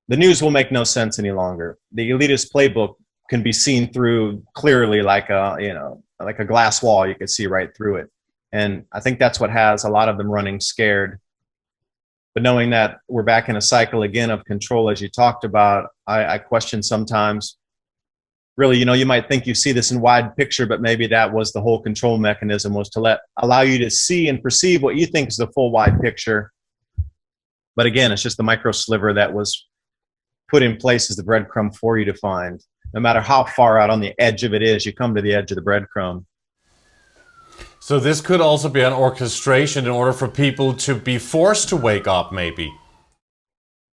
the news will make no sense any longer. The elitist playbook can be seen through clearly like a, you know, like a glass wall. You can see right through it. And I think that's what has a lot of them running scared. But knowing that we're back in a cycle again of control, as you talked about, I question sometimes, really, you know, you might think you see this in wide picture, but maybe that was the whole control mechanism, was to allow you to see and perceive what you think is the full wide picture. But again, it's just the micro sliver that was put in place as the breadcrumb for you to find. No matter how far out on the edge of it is, you come to the edge of the breadcrumb. So this could also be an orchestration in order for people to be forced to wake up, maybe.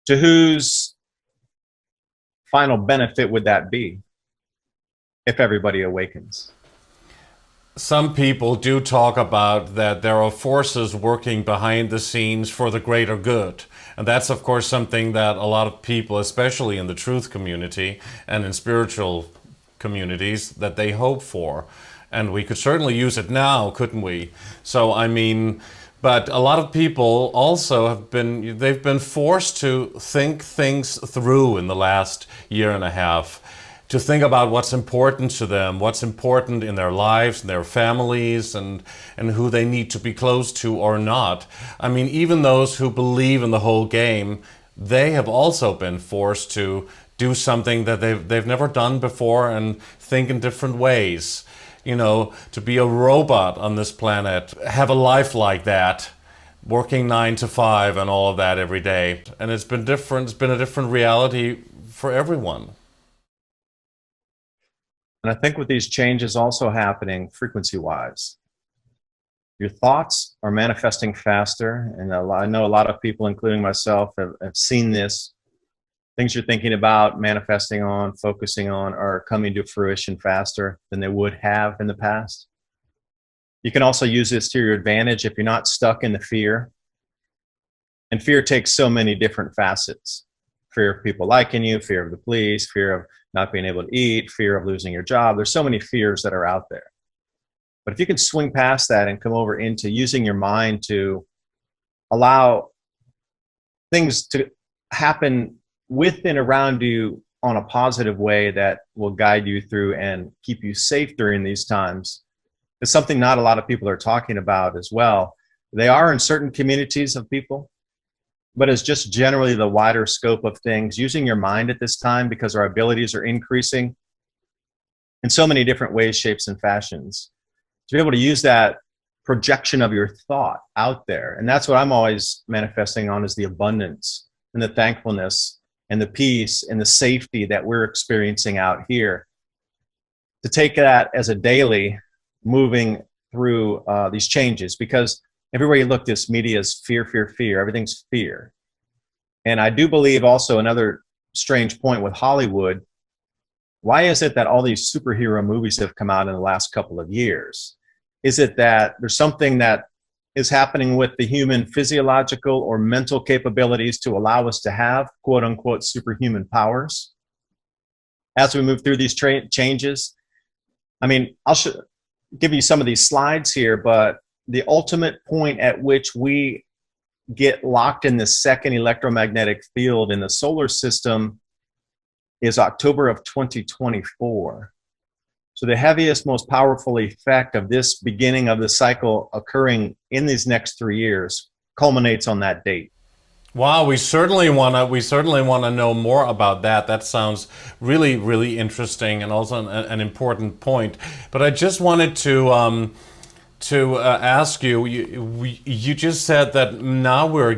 To whose final benefit would that be if everybody awakens? Some people do talk about that there are forces working behind the scenes for the greater good. And that's, of course, something that a lot of people, especially in the truth community and in spiritual communities, that they hope for. And we could certainly use it now, couldn't we? So, I mean, but a lot of people also they've been forced to think things through in the last year and a half, to think about what's important to them, what's important in their lives and their families, and who they need to be close to or not. I mean, even those who believe in the whole game, they have also been forced to do something that they've never done before and think in different ways. You know, to be a robot on this planet, have a life like that, working 9 to 5 and all of that every day. And it's been different. It's been a different reality for everyone. And I think with these changes also happening frequency-wise, your thoughts are manifesting faster. And I know a lot of people, including myself, have seen this. Things you're thinking about, manifesting on, focusing on, are coming to fruition faster than they would have in the past. You can also use this to your advantage if you're not stuck in the fear. And fear takes so many different facets. Fear of people liking you, fear of the police, fear of not being able to eat, fear of losing your job. There's so many fears that are out there. But if you can swing past that and come over into using your mind to allow things to happen with and around you on a positive way that will guide you through and keep you safe during these times, is something not a lot of people are talking about as well. They are in certain communities of people, but it's just generally the wider scope of things, using your mind at this time, because our abilities are increasing in so many different ways, shapes, and fashions, to be able to use that projection of your thought out there. And that's what I'm always manifesting on, is the abundance and the thankfulness and the peace and the safety that we're experiencing out here. To take that as a daily moving through these changes, because everywhere you look, this media is fear, fear, fear. Everything's fear. And I do believe also another strange point with Hollywood, why is it that all these superhero movies have come out in the last couple of years? Is it that there's something that is happening with the human physiological or mental capabilities to allow us to have quote unquote superhuman powers as we move through these changes? I mean, I'll give you some of these slides here, but the ultimate point at which we get locked in the second electromagnetic field in the solar system is October of 2024. So the heaviest, most powerful effect of this beginning of the cycle occurring in these next 3 years culminates on that date. Wow, we certainly want to know more about that. That sounds really, really interesting, and also an important point. But I just wanted to ask you. You just said that now we're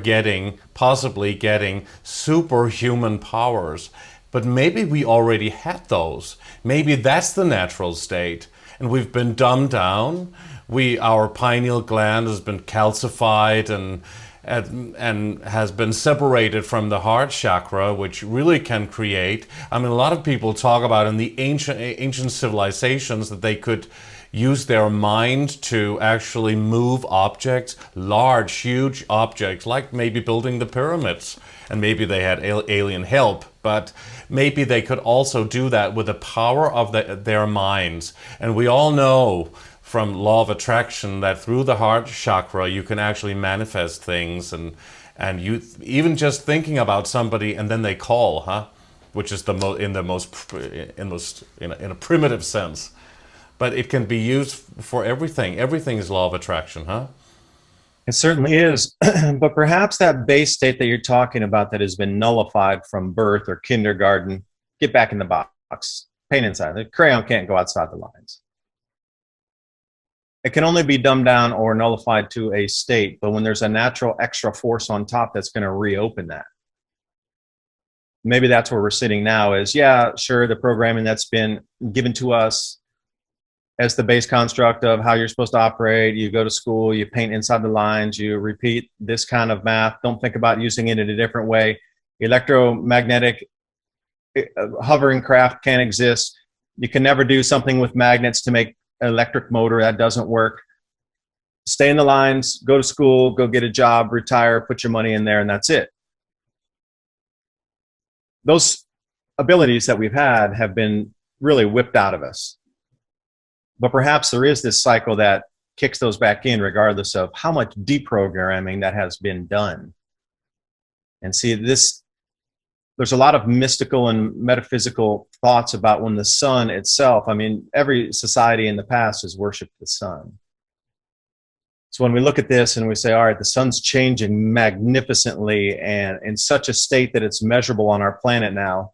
possibly getting superhuman powers, but maybe we already had those. Maybe that's the natural state, and we've been dumbed down. Our pineal gland has been calcified and has been separated from the heart chakra, which really can create. I mean, a lot of people talk about in the ancient civilizations that they could use their mind to actually move objects, large, huge objects, like maybe building the pyramids. And maybe they had alien help, but maybe they could also do that with the power of their minds. And we all know from law of attraction that through the heart chakra you can actually manifest things, and you even just thinking about somebody and then they call, which is in a primitive sense, but it can be used for everything. Everything is law of attraction, It certainly is. But perhaps that base state that you're talking about that has been nullified from birth or kindergarten, get back in the box, paint inside. The crayon can't go outside the lines. It can only be dumbed down or nullified to a state, but when there's a natural extra force on top that's going to reopen that. Maybe that's where we're sitting now is, yeah, sure, the programming that's been given to us as the base construct of how you're supposed to operate. You go to school, you paint inside the lines, you repeat this kind of math. Don't think about using it in a different way. Electromagnetic hovering craft can't exist. You can never do something with magnets to make electric motor. That doesn't work. Stay in the lines, go to school, go get a job, retire, put your money in there, and that's it. Those abilities that we've had have been really whipped out of us. But perhaps there is this cycle that kicks those back in regardless of how much deprogramming that has been done. And see, there's a lot of mystical and metaphysical thoughts about when the sun itself, I mean, every society in the past has worshipped the sun. So when we look at this and we say, all right, the sun's changing magnificently and in such a state that it's measurable on our planet now,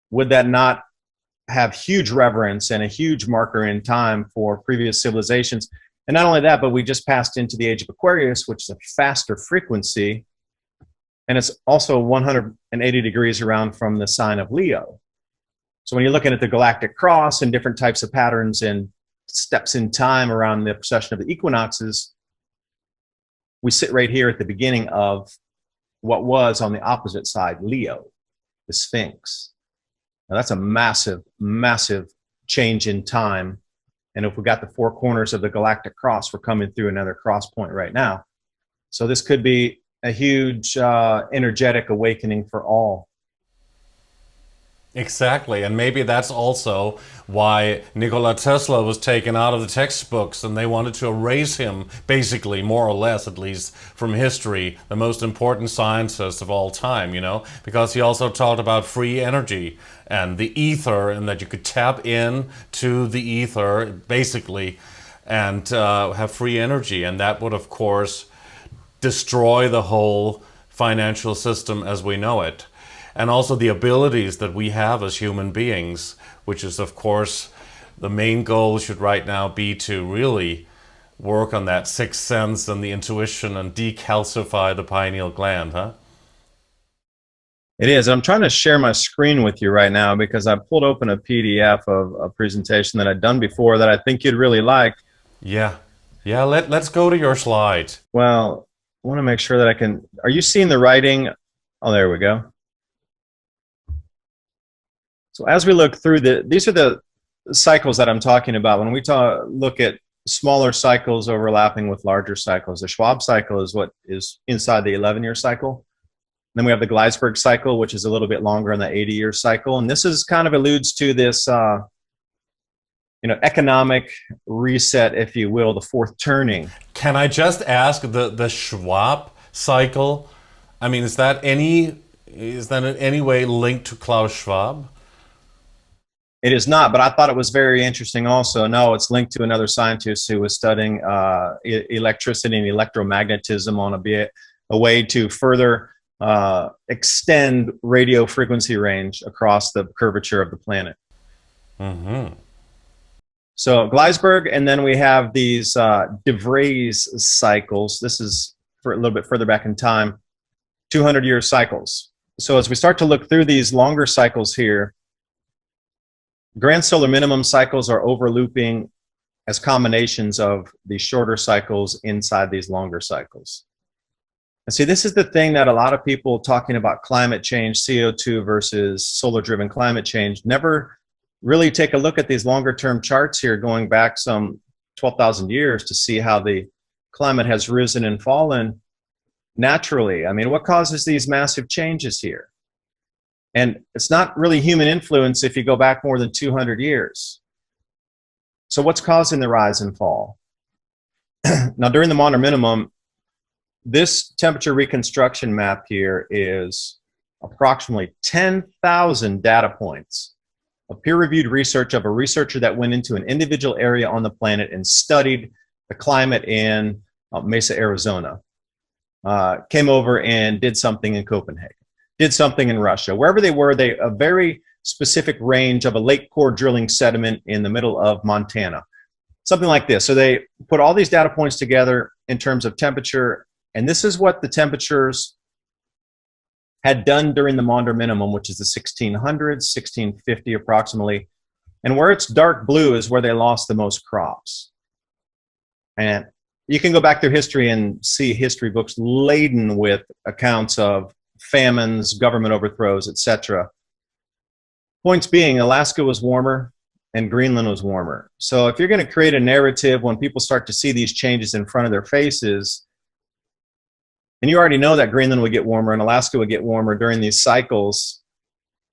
would that not have huge reverence and a huge marker in time for previous civilizations? And not only that, but we just passed into the age of Aquarius, which is a faster frequency. And it's also 180 degrees around from the sign of Leo. So when you're looking at the galactic cross and different types of patterns and steps in time around the precession of the equinoxes, we sit right here at the beginning of what was on the opposite side, Leo, the Sphinx. Now that's a massive, massive change in time. And if we got the four corners of the galactic cross, we're coming through another cross point right now. So this could be a huge energetic awakening for all. Exactly, and maybe that's also why Nikola Tesla was taken out of the textbooks and they wanted to erase him, basically, more or less at least, from history, the most important scientist of all time, you know, because he also talked about free energy and the ether, and that you could tap in to the ether, basically, and have free energy, and that would, of course, destroy the whole financial system as we know it. And also the abilities that we have as human beings, which is, of course, the main goal should right now be to really work on that sixth sense and the intuition and decalcify the pineal gland, It is. I'm trying to share my screen with you right now because I pulled open a PDF of a presentation that I'd done before that I think you'd really like. Yeah. Yeah, let's go to your slide. Well, I want to make sure that I can... Are you seeing the writing? Oh, there we go. So as we look through these are the cycles that I'm talking about. When we look at smaller cycles overlapping with larger cycles, the Schwab cycle is what is inside the 11-year cycle. Then we have the Gleisberg cycle, which is a little bit longer in the 80-year cycle. And this is kind of alludes to this, economic reset, if you will, the fourth turning. Can I just ask, the Schwab cycle. I mean, is that in any way linked to Klaus Schwab? It is not, but I thought it was very interesting also. No, it's linked to another scientist who was studying electricity and electromagnetism on a way to further extend radio frequency range across the curvature of the planet. Mm-hmm. So Gleisberg, and then we have these de Vries cycles. This is for a little bit further back in time, 200-year cycles. So as we start to look through these longer cycles here, grand solar minimum cycles are overlooping as combinations of these shorter cycles inside these longer cycles. And see, this is the thing that a lot of people talking about climate change, CO2 versus solar-driven climate change, never really take a look at these longer-term charts here going back some 12,000 years to see how the climate has risen and fallen naturally. I mean, what causes these massive changes here? And it's not really human influence if you go back more than 200 years. So what's causing the rise and fall? Now, during the modern minimum, this temperature reconstruction map here is approximately 10,000 data points of peer-reviewed research of a researcher that went into an individual area on the planet and studied the climate in Mesa, Arizona. Came over and did something in Copenhagen, did something in Russia. Wherever they were, a very specific range of a lake core drilling sediment in the middle of Montana. Something like this. So they put all these data points together in terms of temperature, and this is what the temperatures had done during the Maunder minimum, which is the 1600s, 1650 approximately. And where it's dark blue is where they lost the most crops. And you can go back through history and see history books laden with accounts of famines, government overthrows, etc. Points being, Alaska was warmer and Greenland was warmer. So if you're going to create a narrative when people start to see these changes in front of their faces, and you already know that Greenland would get warmer and Alaska would get warmer during these cycles,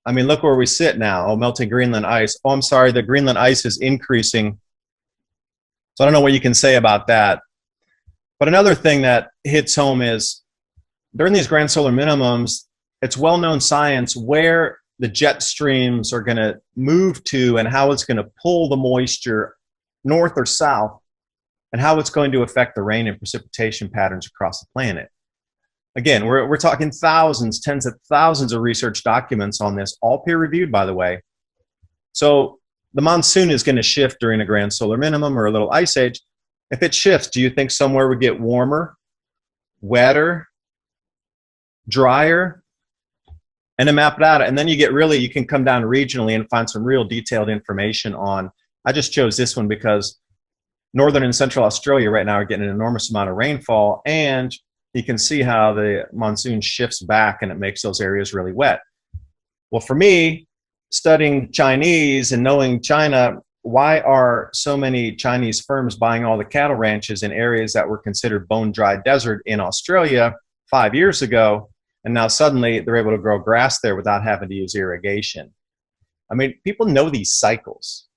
I mean, look where we sit now. Oh, melting Greenland ice. Oh, I'm sorry, the Greenland ice is increasing. So I don't know what you can say about that. But another thing that hits home is during these grand solar minimums, it's well-known science where the jet streams are going to move to and how it's going to pull the moisture north or south and how it's going to affect the rain and precipitation patterns across the planet. Again, we're talking thousands, tens of thousands of research documents on this, all peer-reviewed, by the way. So the monsoon is going to shift during a grand solar minimum or a little ice age. If it shifts, do you think somewhere would get warmer, wetter, drier? And then map it out. And then you can come down regionally and find some real detailed information on, I just chose this one because northern and central Australia right now are getting an enormous amount of rainfall, and you can see how the monsoon shifts back and it makes those areas really wet. Well, for me, studying Chinese and knowing China, why are so many Chinese firms buying all the cattle ranches in areas that were considered bone-dry desert in Australia 5 years ago, and now suddenly they're able to grow grass there without having to use irrigation? I mean, people know these cycles,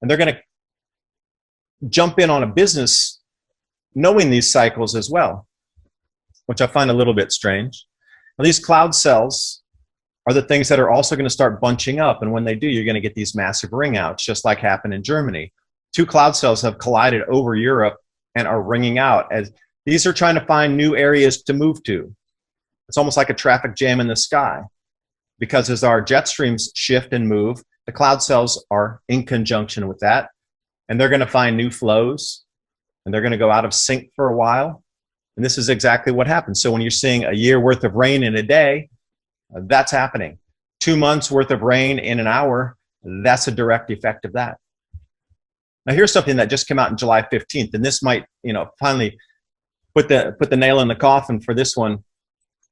and they're going to jump in on a business knowing these cycles as well, which I find a little bit strange. Now, these cloud cells are the things that are also going to start bunching up, and when they do, you're going to get these massive ring outs, just like happened in Germany. 2 cloud cells have collided over Europe and are ringing out as these are trying to find new areas to move to. It's almost like a traffic jam in the sky, because as our jet streams shift and move, the cloud cells are in conjunction with that, and they're going to find new flows, and they're going to go out of sync for a while. And this is exactly what happens. So when you're seeing a year worth of rain in a day, that's happening. 2 months worth of rain in an hour, that's a direct effect of that. Now here's something that just came out on July 15th, and this might, finally put the nail in the coffin for this one.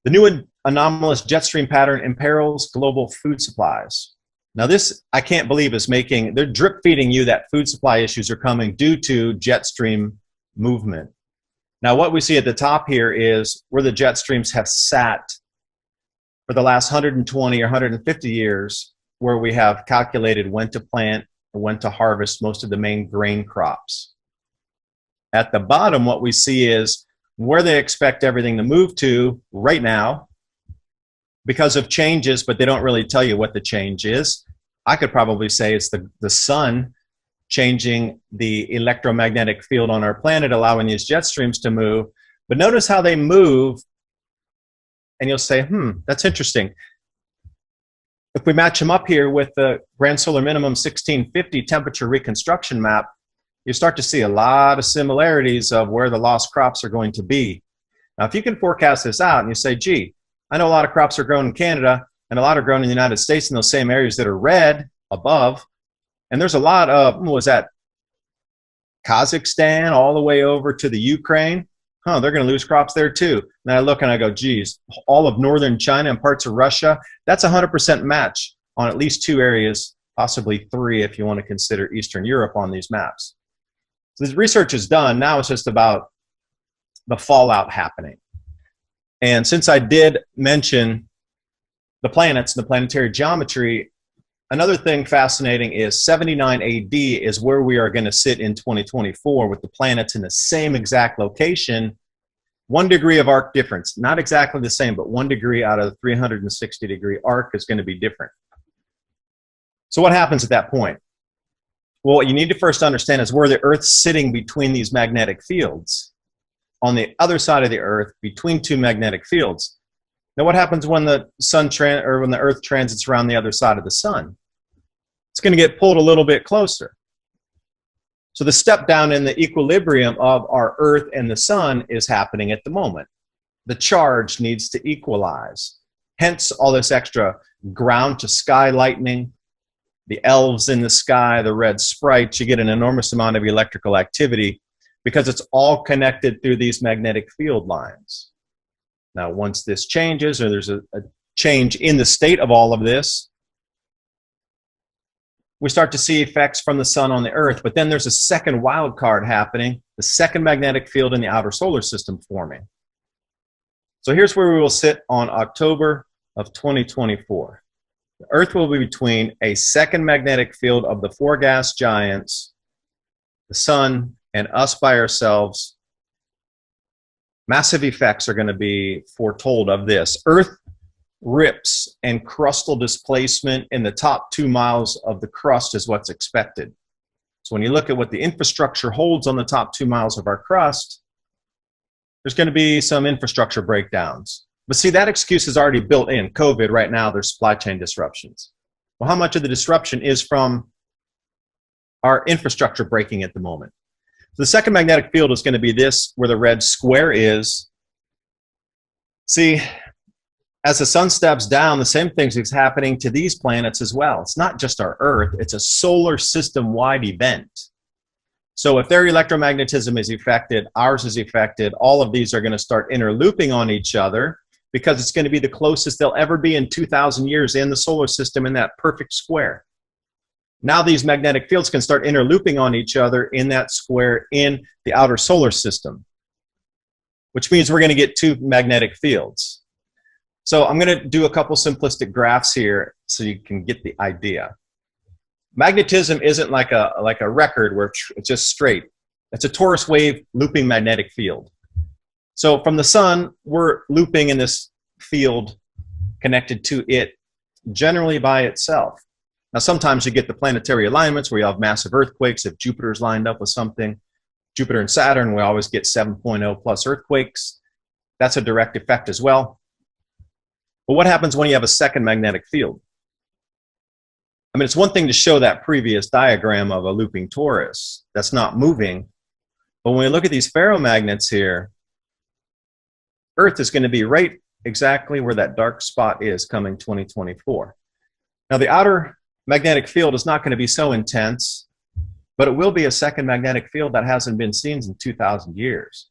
The new anomalous jet stream pattern imperils global food supplies. Now this, I can't believe, is they're drip feeding you that food supply issues are coming due to jet stream movement. Now what we see at the top here is where the jet streams have sat for the last 120 or 150 years, where we have calculated when to plant or when to harvest most of the main grain crops. At the bottom, what we see is where they expect everything to move to right now because of changes, but they don't really tell you what the change is. I could probably say it's the sun changing the electromagnetic field on our planet, allowing these jet streams to move. But notice how they move, and you'll say, that's interesting. If we match them up here with the Grand Solar Minimum 1650 temperature reconstruction map, you start to see a lot of similarities of where the lost crops are going to be. Now, if you can forecast this out and you say, gee, I know a lot of crops are grown in Canada and a lot are grown in the United States in those same areas that are red above, and there's a lot of, what was that, Kazakhstan all the way over to the Ukraine. They're going to lose crops there too. And I look and I go, geez, all of northern China and parts of Russia, that's 100% match on at least 2 areas, possibly 3 if you want to consider Eastern Europe on these maps. So this research is done. Now it's just about the fallout happening. And since I did mention the planets and the planetary geometry, another thing fascinating is 79 AD is where we are going to sit in 2024 with the planets in the same exact location. 1 degree of arc difference, not exactly the same, but 1 degree out of the 360-degree arc is going to be different. So what happens at that point? Well, what you need to first understand is where the Earth's sitting between these magnetic fields. On the other side of the Earth, between 2 magnetic fields. Now, what happens when the when the Earth transits around the other side of the sun? It's going to get pulled a little bit closer. So the step down in the equilibrium of our Earth and the sun is happening at the moment. The charge needs to equalize. Hence all this extra ground to sky lightning, the elves in the sky, the red sprites. You get an enormous amount of electrical activity because it's all connected through these magnetic field lines. Now, once this changes, or there's a change in the state of all of this, we start to see effects from the sun on the Earth. But then there's a second wild card happening, the second magnetic field in the outer solar system forming. So here's where we will sit on October of 2024. The Earth will be between a second magnetic field of the 4 gas giants, the sun, and us by ourselves. Massive effects are going to be foretold of this. Earth rips and crustal displacement in the top 2 miles of the crust is what's expected. So when you look at what the infrastructure holds on the top 2 miles of our crust, there's going to be some infrastructure breakdowns. But see, that excuse is already built in. COVID right now, there's supply chain disruptions. Well, how much of the disruption is from our infrastructure breaking at the moment? So the second magnetic field is going to be this, where the red square is. See, as the sun steps down, the same thing is happening to these planets as well. It's not just our Earth, it's a solar system-wide event. So if their electromagnetism is affected, ours is affected, all of these are going to start interlooping on each other because it's going to be the closest they'll ever be in 2,000 years in the solar system in that perfect square. Now these magnetic fields can start interlooping on each other in that square in the outer solar system, which means we're going to get 2 magnetic fields. So I'm going to do a couple simplistic graphs here so you can get the idea. Magnetism isn't like a record where it's just straight. It's a torus wave looping magnetic field. So from the sun, we're looping in this field connected to it, generally by itself. Now sometimes you get the planetary alignments where you have massive earthquakes. If Jupiter's lined up with something, Jupiter and Saturn, we always get 7.0 plus earthquakes. That's a direct effect as well. But what happens when you have a second magnetic field? I mean, it's one thing to show that previous diagram of a looping torus that's not moving. But when we look at these ferromagnets here, Earth is going to be right exactly where that dark spot is coming 2024. Now, the outer magnetic field is not going to be so intense, but it will be a second magnetic field that hasn't been seen in 2,000 years.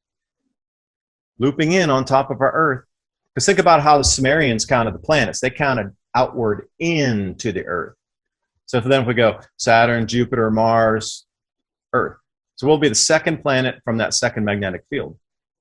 Looping in on top of our Earth. Because think about how the Sumerians counted the planets. They counted outward into the Earth. So for them, if we go Saturn, Jupiter, Mars, Earth. So we'll be the second planet from that second magnetic field.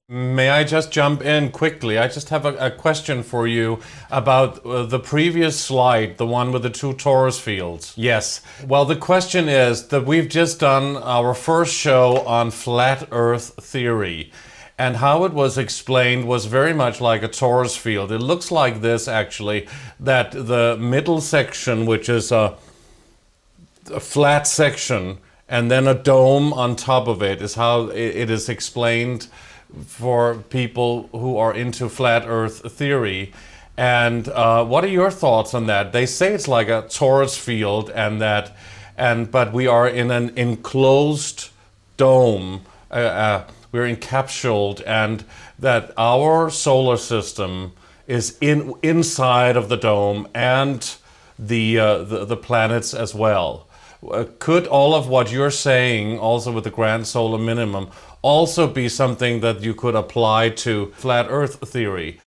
May I just jump in quickly? I just have a question for you about the previous slide, the one with the 2 torus fields. Yes. Well, the question is that we've just done our first show on flat Earth theory. And how it was explained was very much like a torus field. It looks like this, actually, that the middle section, which is a flat section, and then a dome on top of it, is how it is explained for people who are into flat Earth theory. And what are your thoughts on that? They say it's like a torus field, but we are in an enclosed dome. We're encapsulated, and that our solar system is inside of the dome, and the planets as well. Could all of what you're saying, also with the grand solar minimum, also be something that you could apply to flat Earth theory?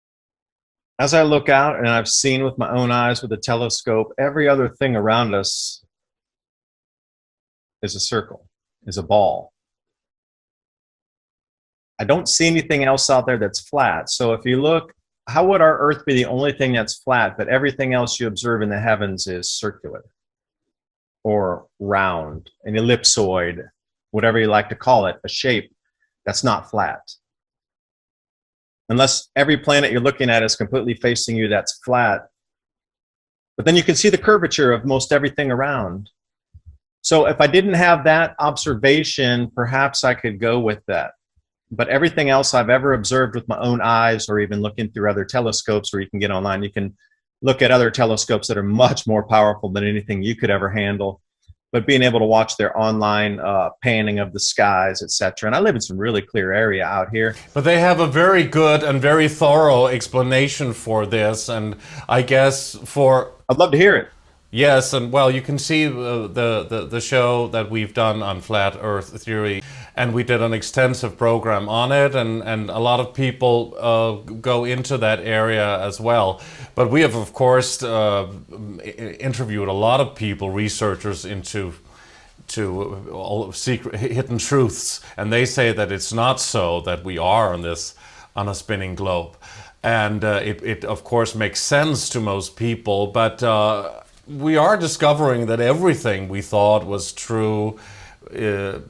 As I look out, and I've seen with my own eyes with a telescope, every other thing around us is a circle, is a ball. I don't see anything else out there that's flat. So if you look, how would our Earth be the only thing that's flat, but everything else you observe in the heavens is circular or round, an ellipsoid, whatever you like to call it, a shape that's not flat? Unless every planet you're looking at is completely facing you, that's flat. But then you can see the curvature of most everything around. So if I didn't have that observation, perhaps I could go with that. But everything else I've ever observed with my own eyes, or even looking through other telescopes, or you can get online, you can look at other telescopes that are much more powerful than anything you could ever handle. But being able to watch their online panning of the skies, etc. And I live in some really clear area out here. But they have a very good and very thorough explanation for this, and I guess for... I'd love to hear it. Yes, and well, you can see the show that we've done on flat Earth theory, and we did an extensive program on it, and a lot of people go into that area as well. But we have, of course, interviewed a lot of people, researchers into all secret hidden truths, and they say that it's not so, that we are on a spinning globe, and it of course makes sense to most people, but we are discovering that everything we thought was true, it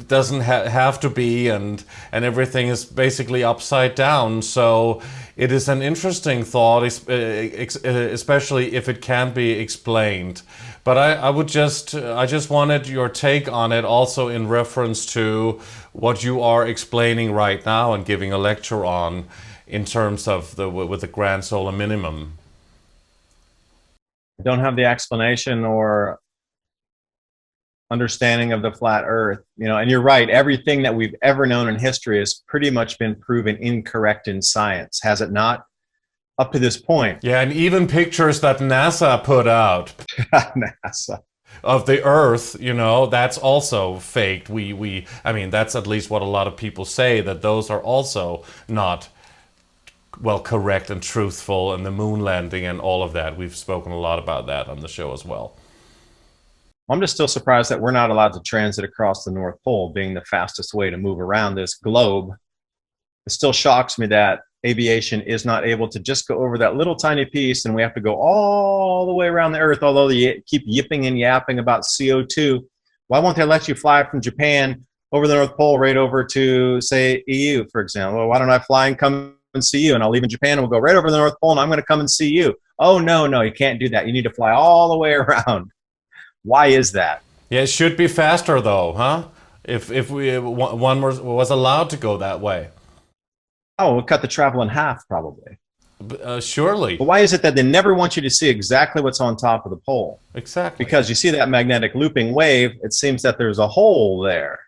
doesn't have to be, and everything is basically upside down. So it is an interesting thought, especially if it can be explained. But I just wanted your take on it, also in reference to what you are explaining right now and giving a lecture on, in terms of with the grand solar minimum. I don't have the explanation or understanding of the flat Earth, and you're right, everything that we've ever known in history has pretty much been proven incorrect in science, has it not? Up to this point. Yeah, and even pictures that NASA put out NASA of the Earth, that's also faked. I mean, that's at least what a lot of people say, that those are also not correct and truthful, and the moon landing and all of that. We've spoken a lot about that on the show as well. I'm just still surprised that we're not allowed to transit across the North Pole, being the fastest way to move around this globe. It still shocks me that aviation is not able to just go over that little tiny piece, and we have to go all the way around the Earth, although they keep yipping and yapping about CO2. Why won't they let you fly from Japan over the North Pole right over to, say, EU, for example? Well, why don't I fly and come and see you, and I'll leave in Japan and we'll go right over the North Pole, and I'm going to come and see you? Oh, no, you can't do that. You need to fly all the way around. Why is that? Yeah, it should be faster though, huh? If one was allowed to go that way. Oh, we'll cut the travel in half, probably. Surely. But why is it that they never want you to see exactly what's on top of the pole? Exactly. Because you see that magnetic looping wave, it seems that there's a hole there.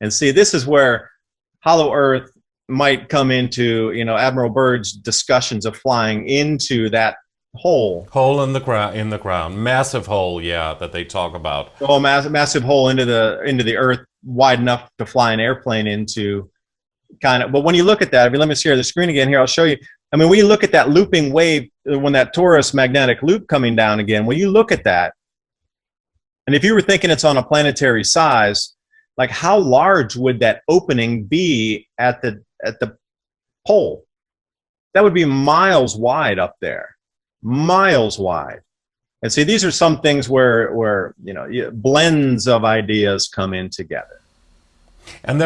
And see, this is where hollow Earth might come into, Admiral Byrd's discussions of flying into that hole in the ground, massive hole, yeah, that they talk about. Oh, massive hole into the Earth, wide enough to fly an airplane into, kind of. But when you look at that, if you let me share the screen again here, I'll show you. I mean, when you look at that looping wave, when that torus magnetic loop coming down again, when you look at that, and if you were thinking it's on a planetary size, like how large would that opening be at the pole? That would be miles wide up there. Miles wide. And see, these are some things where blends of ideas come in together. And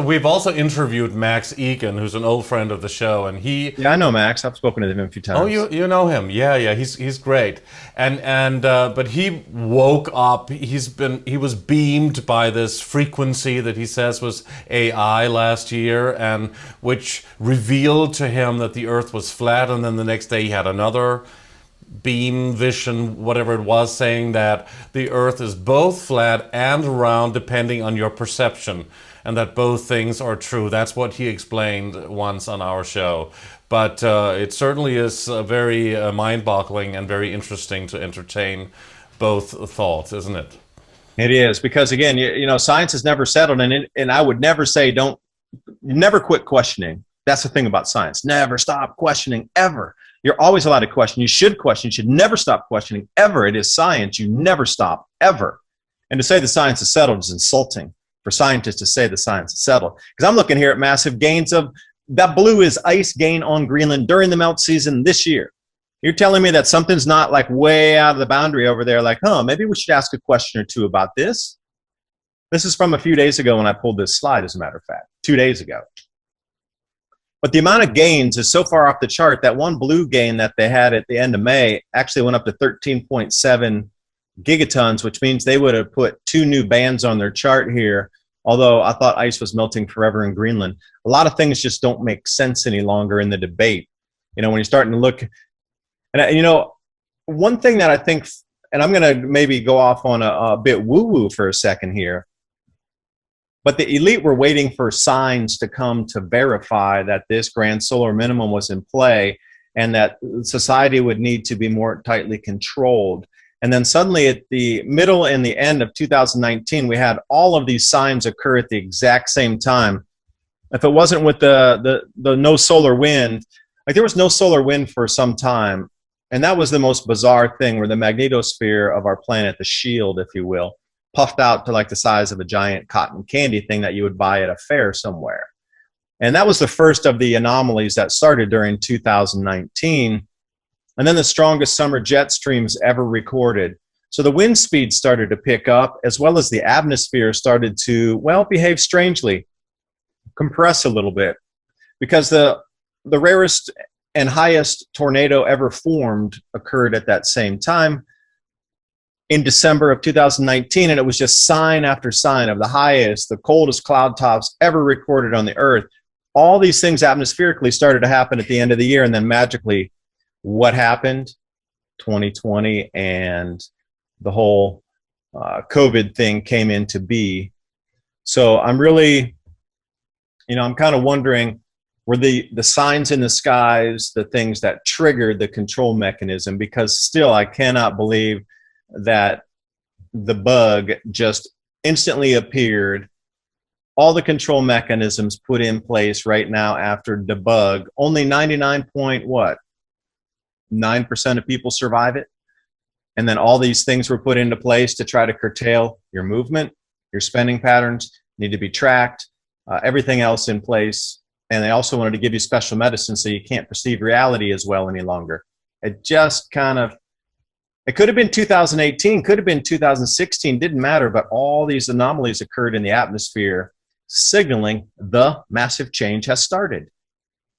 we've also interviewed Max Egan, who's an old friend of the show, and yeah, I know Max. I've spoken to him a few times. Oh, you know him? Yeah, he's great. But he woke up. He was beamed by this frequency that he says was AI last year, and which revealed to him that the Earth was flat. And then the next day he had another beam vision, whatever it was, saying that the Earth is both flat and round depending on your perception, and that both things are true. That's what he explained once on our show. But it certainly is very mind-boggling and very interesting to entertain both thoughts, isn't it? It is, because again, you know, science is never settled, and I would never say never quit questioning. That's the thing about science. Never stop questioning, ever. You're always allowed to question. You should question. You should never stop questioning, ever. It is science. You never stop, ever. And to say the science is settled is insulting for scientists to say the science is settled. Because I'm looking here at massive gains of, that blue is ice gain on Greenland during the melt season this year. You're telling me that something's not like way out of the boundary over there, like, maybe we should ask a question or two about this. This is from a few days ago when I pulled this slide, as a matter of fact, 2 days ago. But the amount of gains is so far off the chart that one blue gain that they had at the end of May actually went up to 13.7 gigatons, which means they would have put 2 new bands on their chart here, although I thought ice was melting forever in Greenland. A lot of things just don't make sense any longer in the debate. You know, when you're starting to look, and you know, one thing that I think, and I'm going to maybe go off on a bit woo-woo for a second here, but the elite were waiting for signs to come to verify that this grand solar minimum was in play and that society would need to be more tightly controlled. And then suddenly at the middle and the end of 2019, we had all of these signs occur at the exact same time. If it wasn't with the no solar wind, like there was no solar wind for some time. And that was the most bizarre thing, where the magnetosphere of our planet, the shield, if you will, puffed out to like the size of a giant cotton candy thing that you would buy at a fair somewhere. And that was the first of the anomalies that started during 2019. And then the strongest summer jet streams ever recorded. So the wind speed started to pick up, as well as the atmosphere started to, well, behave strangely, compress a little bit, because the rarest and highest tornado ever formed occurred at that same time in December of 2019, and it was just sign after sign of the highest, the coldest cloud tops ever recorded on the Earth. All these things atmospherically started to happen at the end of the year, and then magically, what happened? 2020 and the whole COVID thing came into be. So I'm really, you know, I'm kind of wondering, were the signs in the skies the things that triggered the control mechanism? Because still, I cannot believe that the bug just instantly appeared. All the control mechanisms put in place right now after debug. Only 99.9% of people survive it. And then all these things were put into place to try to curtail your movement, your spending patterns need to be tracked, everything else in place. And they also wanted to give you special medicine so you can't perceive reality as well any longer. It just kind of, it could have been 2018, could have been 2016, didn't matter, but all these anomalies occurred in the atmosphere, signaling the massive change has started.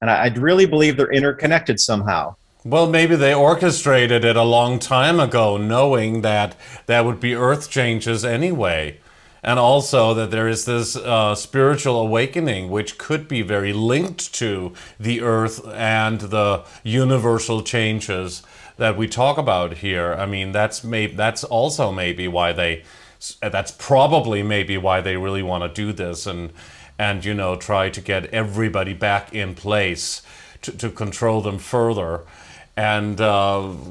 And I really believe they're interconnected somehow. Well, maybe they orchestrated it a long time ago, knowing that there would be Earth changes anyway. And also that there is this spiritual awakening, which could be very linked to the Earth and the universal changes that we talk about here. I mean, that's also maybe why that's probably maybe why they really want to do this and you know, try to get everybody back in place to control them further. And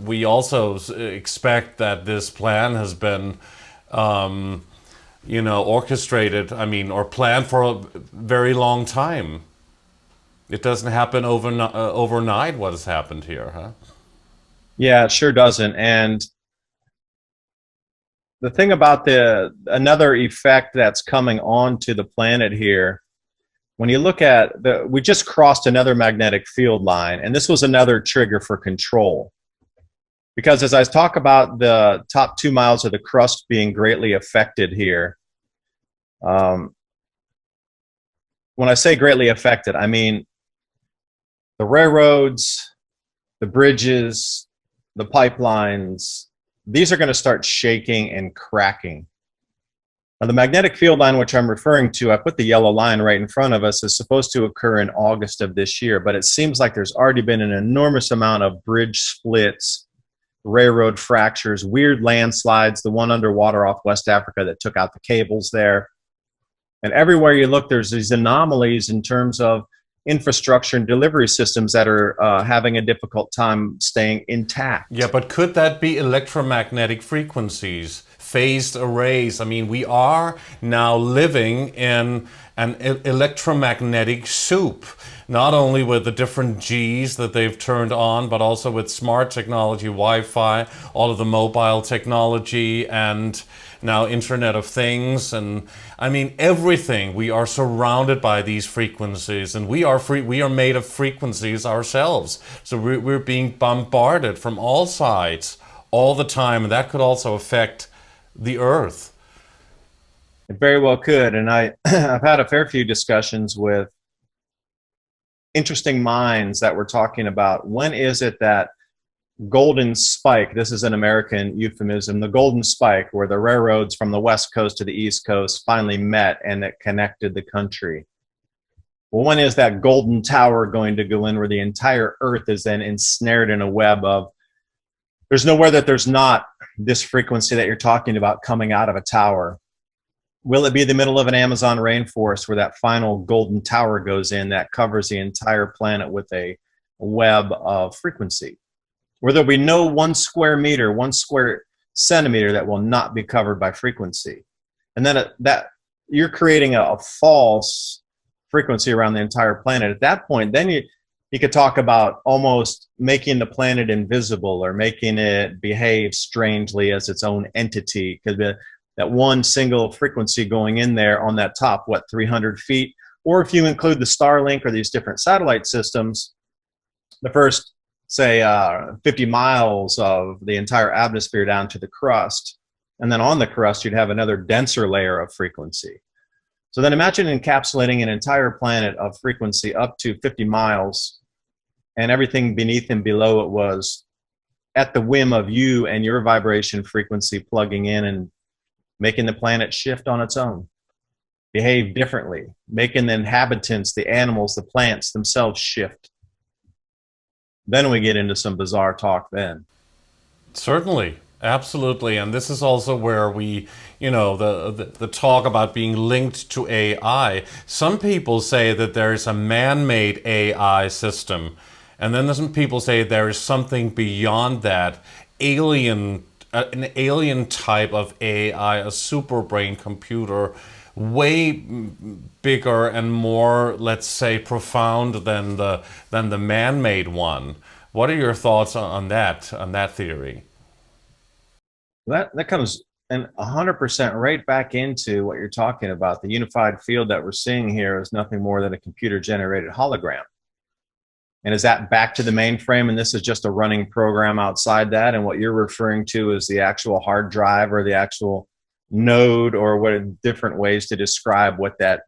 we also expect that this plan has been you know, orchestrated, I mean, or planned for a very long time. It doesn't happen overnight what has happened here, huh? Yeah, it sure doesn't. And the thing about another effect that's coming onto the planet here, when you look at we just crossed another magnetic field line, and this was another trigger for control. Because as I talk about the top 2 miles of the crust being greatly affected here, when I say greatly affected, I mean the railroads, the bridges, the pipelines, these are going to start shaking and cracking. Now, the magnetic field line, which I'm referring to, I put the yellow line right in front of us, is supposed to occur in August of this year, but it seems like there's already been an enormous amount of bridge splits, railroad fractures, weird landslides, the one underwater off West Africa that took out the cables there. And everywhere you look, there's these anomalies in terms of infrastructure and delivery systems that are having a difficult time staying intact. Yeah, but could that be electromagnetic frequencies, phased arrays? I mean, we are now living in an electromagnetic soup, not only with the different Gs that they've turned on, but also with smart technology, Wi-Fi, all of the mobile technology, and now Internet of Things. And I mean, everything. We are surrounded by these frequencies, and we are made of frequencies ourselves. So we're being bombarded from all sides all the time, and that could also affect the Earth. It very well could. And I've had a fair few discussions with interesting minds that were talking about when is it that golden spike, this is an American euphemism, the golden spike where the railroads from the West Coast to the East Coast finally met and it connected the country. Well, when is that golden tower going to go in where the entire Earth is then ensnared in a web of, there's nowhere that there's not this frequency that you're talking about coming out of a tower. Will it be the middle of an Amazon rainforest where that final golden tower goes in that covers the entire planet with a web of frequency? Where there'll be no 1 square meter, 1 square centimeter that will not be covered by frequency. And then that you're creating a false frequency around the entire planet. At that point, then you could talk about almost making the planet invisible or making it behave strangely as its own entity, because that one single frequency going in there on that top, what, 300 feet? Or if you include the Starlink or these different satellite systems, the first, say, 50 miles of the entire atmosphere down to the crust. And then on the crust, you'd have another denser layer of frequency. So then imagine encapsulating an entire planet of frequency up to 50 miles, and everything beneath and below it was at the whim of you and your vibration frequency plugging in and making the planet shift on its own, behave differently, making the inhabitants, the animals, the plants themselves shift. Then we get into some bizarre talk then. Certainly, absolutely. And this is also where we, you know, the talk about being linked to AI. Some people say that there is a man-made AI system. And then some people say there is something beyond that, an alien type of AI, a super brain computer, way bigger and more, let's say, profound than the man-made one. What are your thoughts on that theory? That comes in 100% right back into what you're talking about. The unified field that we're seeing here is nothing more than a computer-generated hologram. And is that back to the mainframe, and this is just a running program outside that, and what you're referring to is the actual hard drive or the actual node, or what different ways to describe what that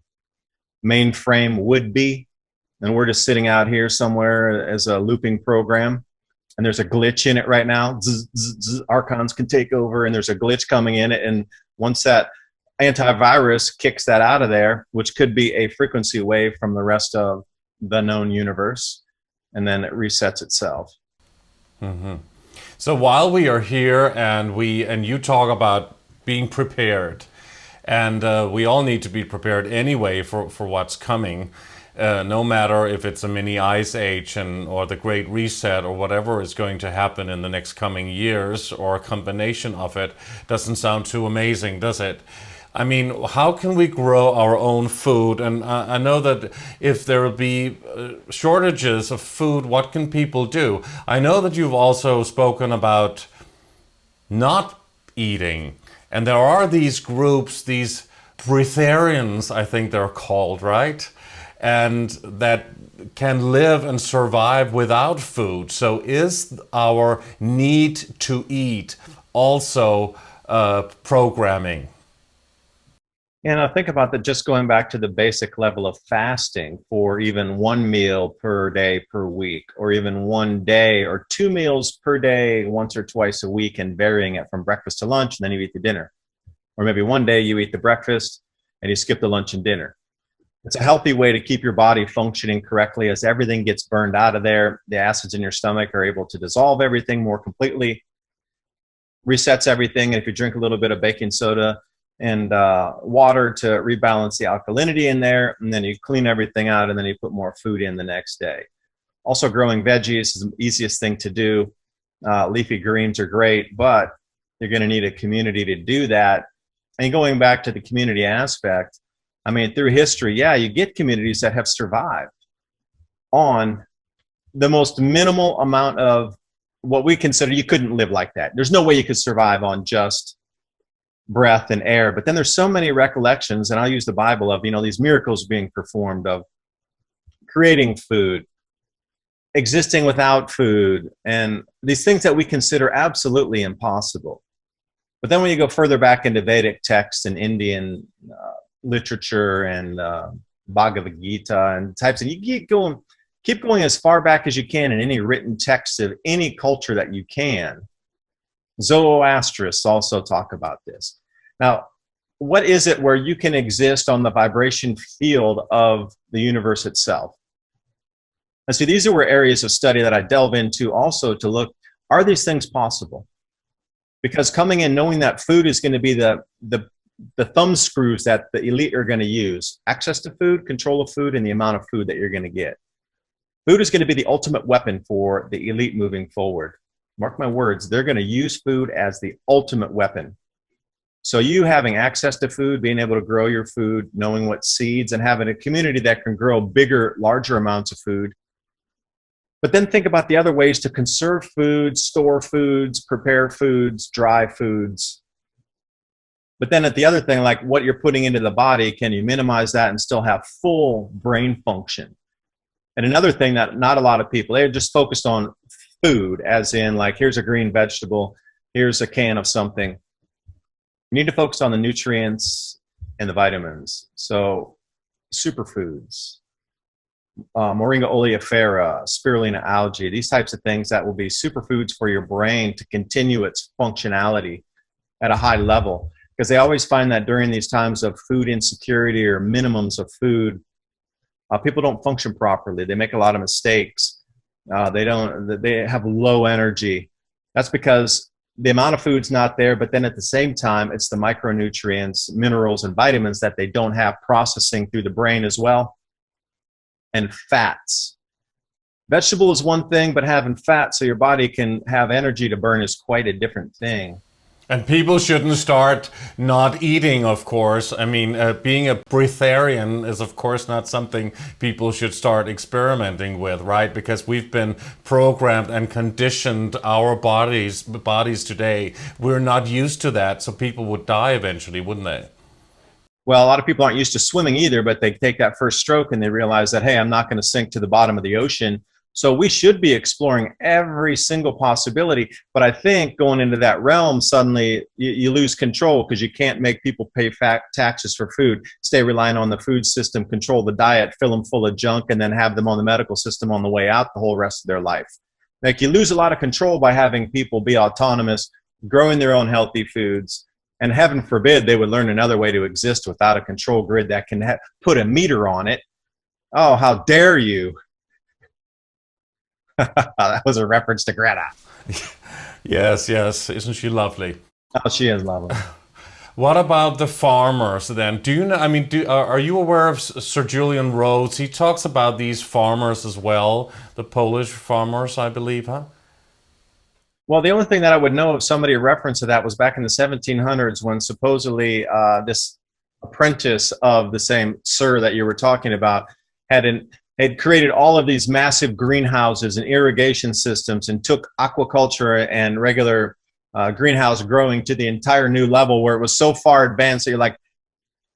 mainframe would be? And we're just sitting out here somewhere as a looping program, and there's a glitch in it right now. Zzz, zzz, zzz, archons can take over, and there's a glitch coming in it, and once that antivirus kicks that out of there, which could be a frequency wave from the rest of the known universe, and then it resets itself. Mm-hmm. So while we are here and you talk about being prepared, and we all need to be prepared anyway for what's coming, no matter if it's a mini ice age or the Great Reset or whatever is going to happen in the next coming years, or a combination of it. Doesn't sound too amazing, does it? I mean, how can we grow our own food? And I know that if there will be shortages of food, what can people do? I know that you've also spoken about not eating. And there are these groups, these breatharians, I think they're called, right? And that can live and survive without food. So is our need to eat also programming? And I think about that, just going back to the basic level of fasting for even one meal per day per week, or even one day or 2 meals per day, once or twice a week, and varying it from breakfast to lunch, and then you eat the dinner. Or maybe one day you eat the breakfast and you skip the lunch and dinner. It's a healthy way to keep your body functioning correctly. As everything gets burned out of there, the acids in your stomach are able to dissolve everything more completely, resets everything. And if you drink a little bit of baking soda and water to rebalance the alkalinity in there, and then you clean everything out, and then you put more food in the next day. Also, growing veggies is the easiest thing to do. Leafy greens are great, but you're going to need a community to do that. And going back to the community aspect, I mean, through history, yeah, you get communities that have survived on the most minimal amount of what we consider. You couldn't live like that. There's no way you could survive on just breath and air. But then there's so many recollections, and I'll use the Bible, of, these miracles being performed, of creating food, existing without food, and these things that we consider absolutely impossible. But then when you go further back into Vedic texts and Indian literature and Bhagavad Gita and types, and you keep going as far back as you can in any written text of any culture that you can. Zoroastrists also talk about this. Now, what is it where you can exist on the vibration field of the universe itself? And so these are where areas of study that I delve into also to look, are these things possible? Because coming in knowing that food is going to be the thumb screws that the elite are going to use: access to food, control of food, and the amount of food that you're going to get. Food is going to be the ultimate weapon for the elite moving forward. Mark my words, they're going to use food as the ultimate weapon. So you having access to food, being able to grow your food, knowing what seeds, and having a community that can grow bigger, larger amounts of food. But then think about the other ways to conserve foods, store foods, prepare foods, dry foods. But then at the other thing, like what you're putting into the body, can you minimize that and still have full brain function? And another thing that not a lot of people, they're just focused on food, as in like, here's a green vegetable, here's a can of something. You need to focus on the nutrients and the vitamins. So superfoods, Moringa oleifera, spirulina algae, these types of things that will be superfoods for your brain to continue its functionality at a high level. Because they always find that during these times of food insecurity or minimums of food, people don't function properly. They make a lot of mistakes. They have low energy. That's because the amount of food's not there, but then at the same time, it's the micronutrients, minerals, and vitamins that they don't have processing through the brain as well. And fats. Vegetable is one thing, but having fat so your body can have energy to burn is quite a different thing. And people shouldn't start not eating, of course. I mean, being a breatharian is, of course, not something people should start experimenting with, right? Because we've been programmed and conditioned our bodies today. We're not used to that, so people would die eventually, wouldn't they? Well, a lot of people aren't used to swimming either, but they take that first stroke and they realize that, hey, I'm not going to sink to the bottom of the ocean. So we should be exploring every single possibility. But I think going into that realm, suddenly you lose control, because you can't make people pay taxes for food, stay reliant on the food system, control the diet, fill them full of junk, and then have them on the medical system on the way out the whole rest of their life. Like, you lose a lot of control by having people be autonomous, growing their own healthy foods. And heaven forbid they would learn another way to exist without a control grid that can put a meter on it. Oh, how dare you! That was a reference to Greta. Yes, yes. Isn't she lovely? Oh, she is lovely. What about the farmers then? Do you know, I mean, are you aware of Sir Julian Rhodes? He talks about these farmers as well, the Polish farmers, I believe, huh? Well, the only thing that I would know of somebody reference to that was back in the 1700s, when supposedly this apprentice of the same Sir that you were talking about had created all of these massive greenhouses and irrigation systems, and took aquaculture and regular greenhouse growing to the entire new level, where it was so far advanced that you're like,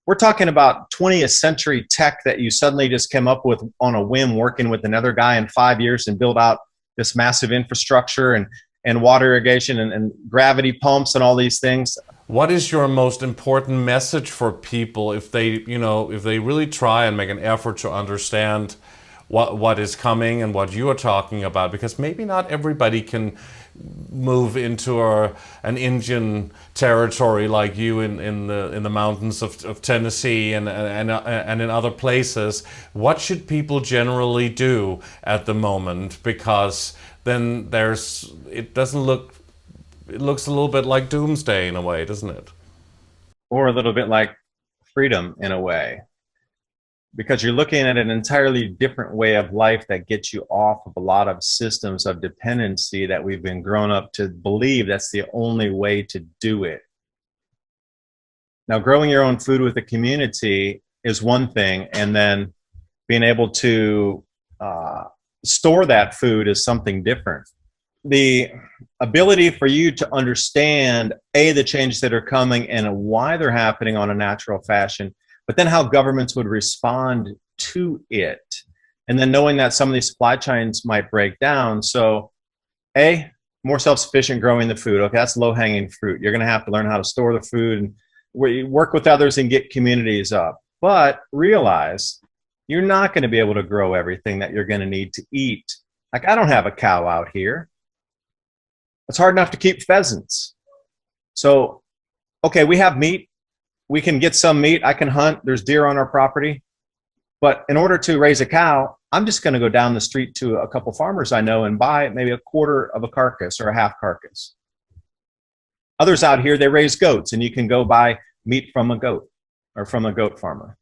we're talking about 20th century tech that you suddenly just came up with on a whim, working with another guy in 5 years, and build out this massive infrastructure and water irrigation and gravity pumps and all these things. What is your most important message for people if they, if they really try and make an effort to understand what is coming and what you are talking about? Because maybe not everybody can move into an Indian territory like you in the mountains of Tennessee and in other places. What should people generally do at the moment? Because then it looks a little bit like doomsday in a way, doesn't it? Or a little bit like freedom in a way, because you're looking at an entirely different way of life that gets you off of a lot of systems of dependency that we've been grown up to believe that's the only way to do it. Now, growing your own food with a community is one thing, and then being able to store that food is something different. The ability for you to understand, A, the changes that are coming and why they're happening on a natural fashion, but then how governments would respond to it. And then knowing that some of these supply chains might break down. So, A, more self-sufficient growing the food. Okay, that's low-hanging fruit. You're going to have to learn how to store the food and work with others and get communities up. But realize you're not going to be able to grow everything that you're going to need to eat. Like, I don't have a cow out here. It's hard enough to keep pheasants. So, okay, we have meat. We can get some meat. I can hunt. There's deer on our property. But in order to raise a cow, I'm just going to go down the street to a couple farmers I know and buy maybe a quarter of a carcass or a half carcass. Others out here, they raise goats, and you can go buy meat from a goat or from a goat farmer.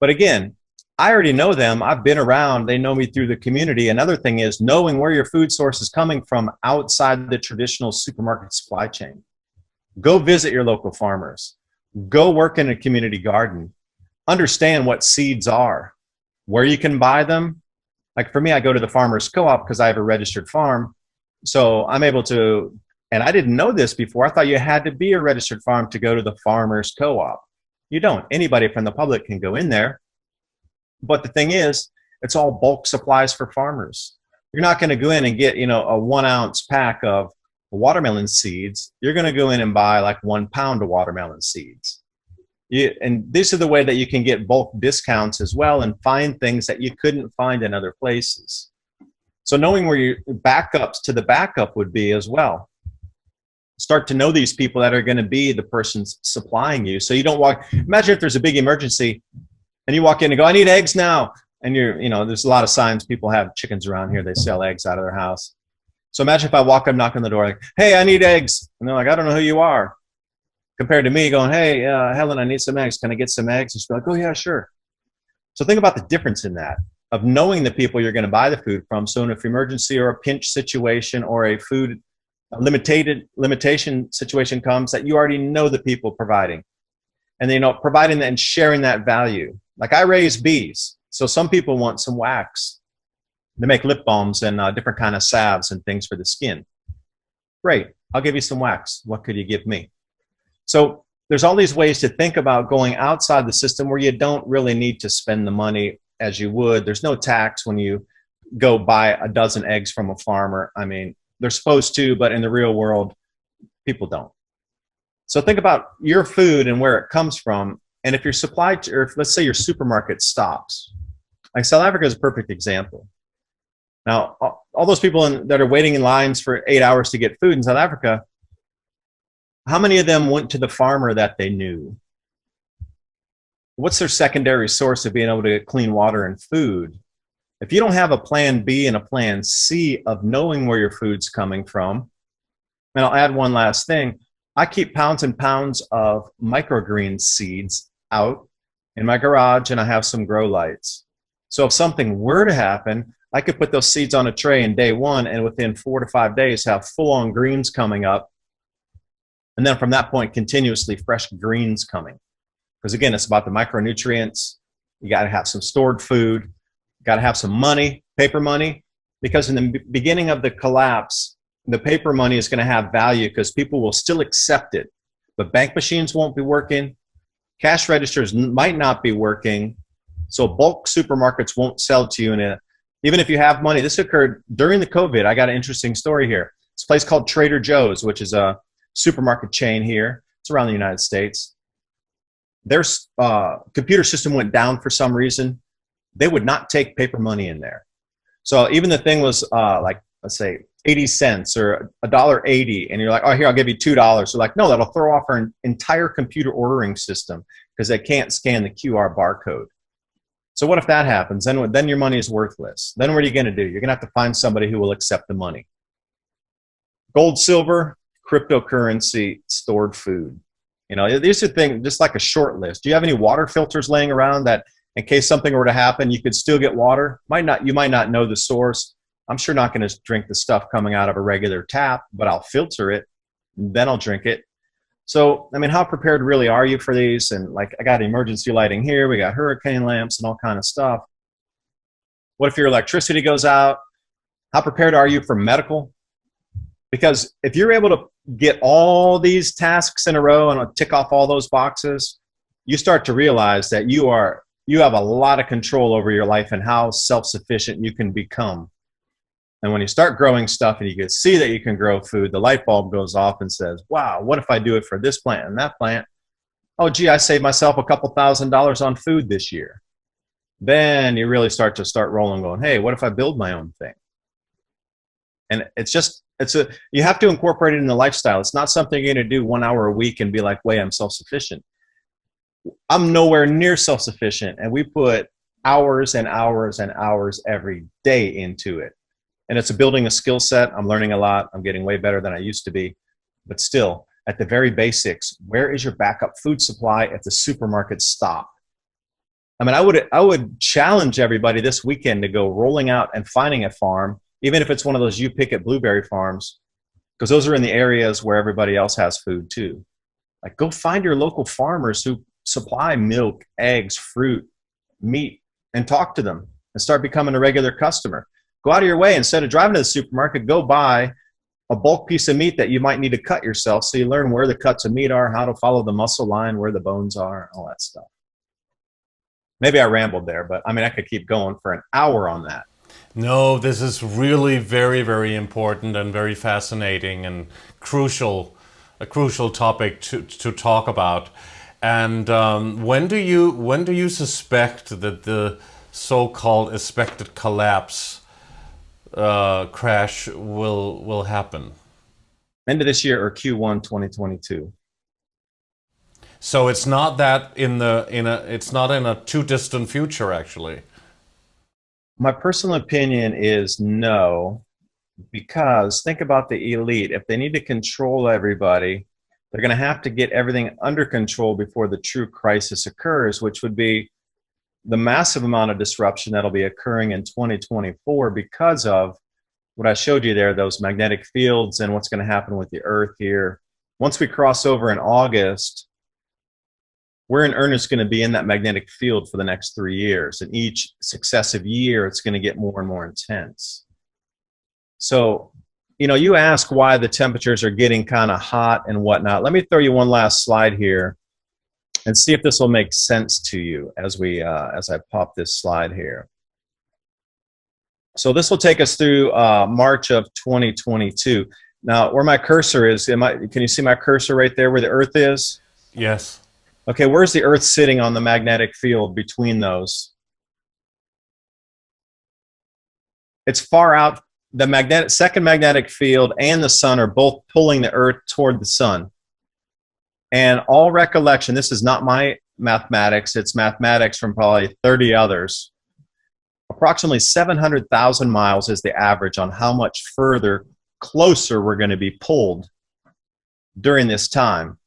But again, I already know them. I've been around. They know me through the community. Another thing is knowing where your food source is coming from outside the traditional supermarket supply chain. Go visit your local farmers. Go work in a community garden. Understand what seeds are, where you can buy them. Like for me, I go to the farmer's co-op because I have a registered farm. So I'm able to, and I didn't know this before. I thought you had to be a registered farm to go to the farmer's co-op. You don't. Anybody from the public can go in there. But the thing is, it's all bulk supplies for farmers. You're not going to go in and get, a 1 ounce pack of watermelon seeds. You're going to go in and buy like 1 pound of watermelon seeds. And this is the way that you can get bulk discounts as well and find things that you couldn't find in other places. So knowing where your backups to the backup would be as well. Start to know these people that are going to be the persons supplying you. So you don't imagine if there's a big emergency and you walk in and go, I need eggs now. And there's a lot of signs. People have chickens around here. They sell eggs out of their house. So imagine if I walk up, knock on the door, like, hey, I need eggs. And they're like, I don't know who you are. Compared to me going, hey, Helen, I need some eggs. Can I get some eggs? And she's like, oh, yeah, sure. So think about the difference in that, of knowing the people you're going to buy the food from. So in an emergency or a pinch situation or a food limitation situation comes, that you already know the people providing. And, providing that and sharing that value. Like I raise bees. So some people want some wax. They make lip balms and different kind of salves and things for the skin. Great. I'll give you some wax. What could you give me? So there's all these ways to think about going outside the system where you don't really need to spend the money as you would. There's no tax when you go buy a dozen eggs from a farmer. I mean, they're supposed to, but in the real world, people don't. So think about your food and where it comes from. And if your or if, let's say your supermarket stops, like South Africa is a perfect example. Now, all those people that are waiting in lines for 8 hours to get food in South Africa, how many of them went to the farmer that they knew? What's their secondary source of being able to get clean water and food? If you don't have a plan B and a plan C of knowing where your food's coming from, and I'll add one last thing, I keep pounds and pounds of microgreen seeds out in my garage, and I have some grow lights. So if something were to happen, I could put those seeds on a tray in day one, and within 4 to 5 days have full-on greens coming up. And then from that point, continuously fresh greens coming. Because again, it's about the micronutrients. You got to have some stored food. You got to have some money, paper money. Because in the beginning of the collapse, the paper money is going to have value because people will still accept it. But bank machines won't be working. Cash registers might not be working. So bulk supermarkets won't sell to you even if you have money. This occurred during the COVID. I got an interesting story here. It's a place called Trader Joe's, which is a supermarket chain here. it's around the United States, their computer system went down for some reason, they would not take paper money in there. So even the thing was like, let's say 80 cents or $1.80, and you're like, oh, here, I'll give you $2. They're like, no, that'll throw off our entire computer ordering system because they can't scan the QR barcode. So what if that happens? Then your money is worthless. Then what are you going to do? You're going to have to find somebody who will accept the money. Gold, silver, cryptocurrency, stored food. You know, these are things, just like a short list. Do you have any water filters laying around that in case something were to happen, you could still get water? You might not know the source. I'm sure not going to drink the stuff coming out of a regular tap, but I'll filter it, then I'll drink it. So, I mean, how prepared really are you for these? And like, I got emergency lighting here. We got hurricane lamps and all kind of stuff. What if your electricity goes out? How prepared are you for medical? Because if you're able to get all these tasks in a row and tick off all those boxes, you start to realize that you have a lot of control over your life and how self-sufficient you can become. And when you start growing stuff and you can see that you can grow food, the light bulb goes off and says, wow, what if I do it for this plant and that plant? Oh, gee, I saved myself a couple $1,000s on food this year. Then you really start rolling going, hey, what if I build my own thing? And you have to incorporate it in the lifestyle. It's not something you're going to do 1 hour a week and be like, wait, I'm self-sufficient. I'm nowhere near self-sufficient. And we put hours and hours and hours every day into it. And it's building a skill set. I'm learning a lot. I'm getting way better than I used to be. But still, at the very basics, where is your backup food supply if the supermarkets stop? I mean, I would challenge everybody this weekend to go rolling out and finding a farm, even if it's one of those you pick at blueberry farms, because those are in the areas where everybody else has food too. Like, go find your local farmers who supply milk, eggs, fruit, meat, and talk to them and start becoming a regular customer. Go out of your way. Instead of driving to the supermarket, go buy a bulk piece of meat that you might need to cut yourself, so you learn where the cuts of meat are, how to follow the muscle line, where the bones are, all that stuff. Maybe I rambled there, but I mean, I could keep going for an hour on that. No, this is really very, very important and very fascinating and a crucial topic to talk about. And when do you suspect that the so-called expected collapse crash will happen? End of this year or Q1 2022. So it's not that it's not in a too distant future, actually. My personal opinion is no, because think about the elite. If they need to control everybody, they're going to have to get everything under control before the true crisis occurs, which would be the massive amount of disruption that'll be occurring in 2024 because of what I showed you there, those magnetic fields and what's going to happen with the Earth here. Once we cross over in August, we're in earnest going to be in that magnetic field for the next 3 years. And each successive year, it's going to get more and more intense. So, you know, you ask why the temperatures are getting kind of hot and whatnot. Let me throw you one last slide here and see if this will make sense to you as I pop this slide here. So this will take us through March of 2022. Now, where my cursor is, can you see my cursor right there where the Earth is? Yes. Okay, where's the Earth sitting on the magnetic field between those? It's far out. The second magnetic field and the sun are both pulling the Earth toward the sun. And all recollection, this is not my mathematics, it's mathematics from probably 30 others. Approximately 700,000 miles is the average on how much further closer we're going to be pulled during this time.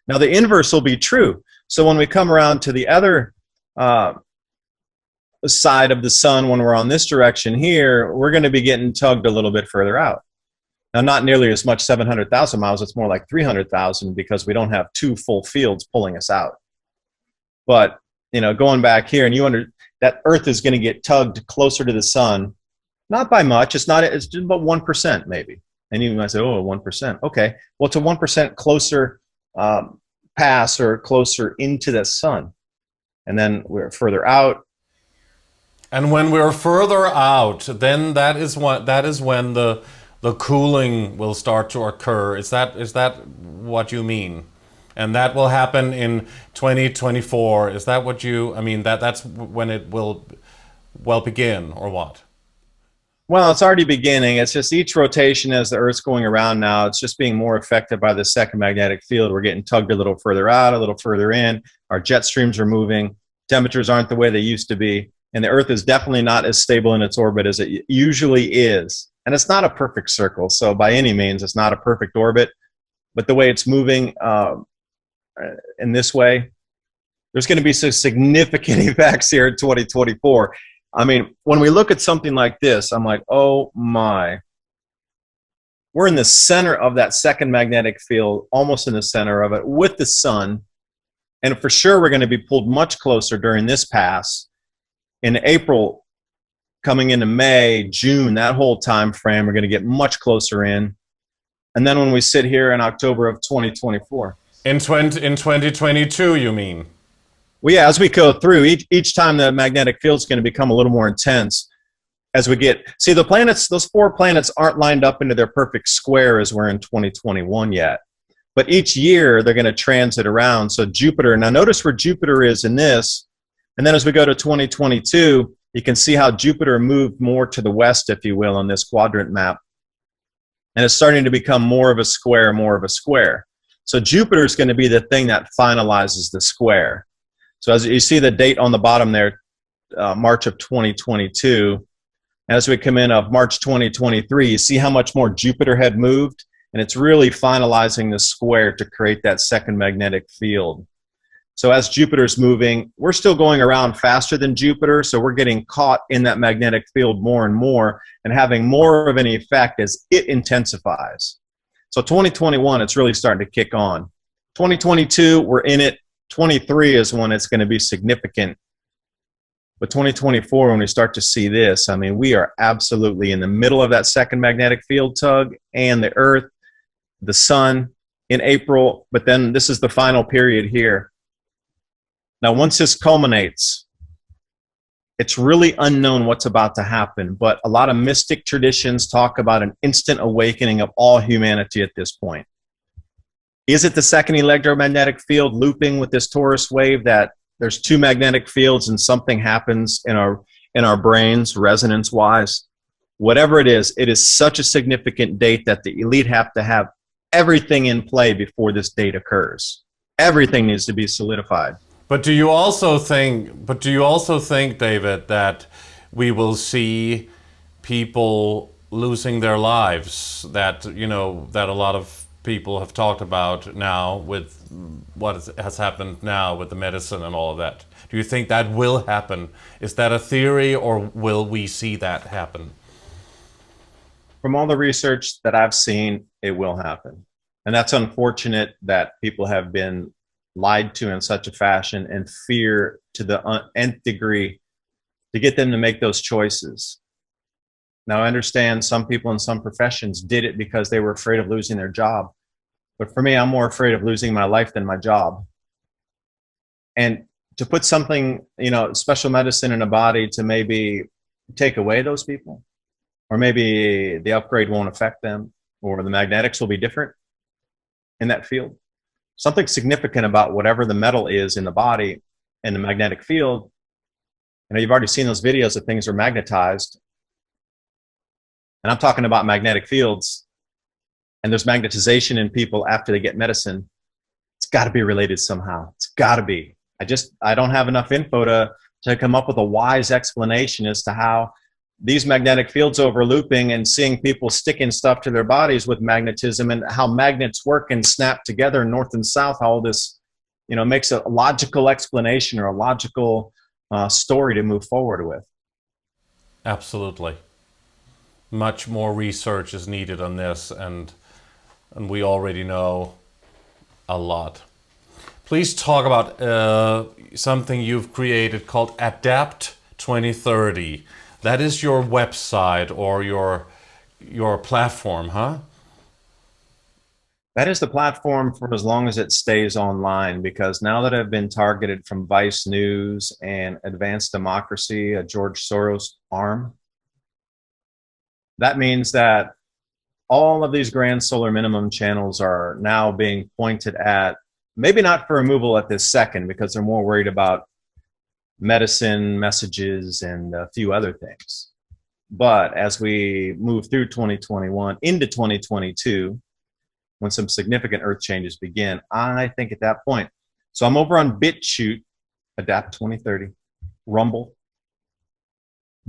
Now the inverse will be true. So when we come around to the other side of the sun, when we're on this direction here, we're going to be getting tugged a little bit further out. Now, not nearly as much 700,000 miles, it's more like 300,000 because we don't have two full fields pulling us out. But, you know, going back here, and that Earth is going to get tugged closer to the sun, not by much, it's just about 1% maybe. And you might say, oh, 1%. Okay, well, it's a 1% closer pass or closer into the sun. And then we're further out. And when we're further out, then that is when the cooling will start to occur. Is that what you mean? And that will happen in 2024. Is that what you, I mean, that's when it will, well, begin, or what? Well, it's already beginning. It's just each rotation as the Earth's going around now, it's just being more affected by the second magnetic field. We're getting tugged a little further out, a little further in. Our jet streams are moving. Temperatures aren't the way they used to be. And the Earth is definitely not as stable in its orbit as it usually is. And it's not a perfect circle. So by any means, it's not a perfect orbit. But the way it's moving in this way, there's going to be some significant effects here in 2024. I mean, when we look at something like this, I'm like, oh my. We're in the center of that second magnetic field, almost in the center of it, with the sun. And for sure, we're going to be pulled much closer during this pass. In April, coming into May, June, that whole time frame, we're going to get much closer in. And then when we sit here in October of 2024. In 2022, you mean? Well, yeah, as we go through, each time the magnetic field is going to become a little more intense. As we get, see, the planets, those 4 planets aren't lined up into their perfect square as we're in 2021 yet. But each year, they're going to transit around. So Jupiter, now notice where Jupiter is in this. And then as we go to 2022, you can see how Jupiter moved more to the west, if you will, on this quadrant map. And it's starting to become more of a square, more of a square. So Jupiter is going to be the thing that finalizes the square. So as you see the date on the bottom there, March of 2022, as we come in of March 2023, you see how much more Jupiter had moved, and it's really finalizing the square to create that second magnetic field. So as Jupiter's moving, we're still going around faster than Jupiter, so we're getting caught in that magnetic field more and more and having more of an effect as it intensifies. So 2021, it's really starting to kick on. 2022, we're in it. 23 is when it's going to be significant. But 2024, when we start to see this, I mean, we are absolutely in the middle of that second magnetic field tug, and the Earth, the sun in April, but then this is the final period here. Now, once this culminates, it's really unknown what's about to happen, but a lot of mystic traditions talk about an instant awakening of all humanity at this point. Is it the second electromagnetic field looping with this torus wave that there's 2 magnetic fields and something happens in our brains resonance-wise? Whatever it is such a significant date that the elite have to have everything in play before this date occurs. Everything needs to be solidified. But do you also think, David, that we will see people losing their lives, that, you know, that a lot of people have talked about now with what has happened now with the medicine and all of that? Do you think that will happen? Is that a theory, or will we see that happen? From all the research that I've seen, it will happen. And that's unfortunate that people have been lied to in such a fashion and fear to the nth degree to get them to make those choices. Now, I understand some people in some professions did it because they were afraid of losing their job. But for me, I'm more afraid of losing my life than my job. And to put something, you know, special medicine in a body to maybe take away those people, or maybe the upgrade won't affect them, or the magnetics will be different in that field. Something significant about whatever the metal is in the body and the magnetic field. You know, you've already seen those videos that things are magnetized. And I'm talking about magnetic fields. And there's magnetization in people after they get medicine. It's got to be related somehow. It's got to be. I don't have enough info to come up with a wise explanation as to how these magnetic fields overlooping and seeing people sticking stuff to their bodies with magnetism, and how magnets work and snap together north and south, how all this, you know, makes a logical explanation or a logical story to move forward with. Absolutely. Much more research is needed on this, and we already know a lot. Please talk about something you've created called Adapt 2030. That is your website or your platform, huh? That is the platform for as long as it stays online, because now that I've been targeted from Vice News and Advanced Democracy, a George Soros arm, that means that all of these grand solar minimum channels are now being pointed at maybe not for removal at this second, because they're more worried about medicine, messages, and a few other things. But as we move through 2021 into 2022, when some significant earth changes begin, I think at that point, so I'm over on BitChute, Adapt 2030, Rumble,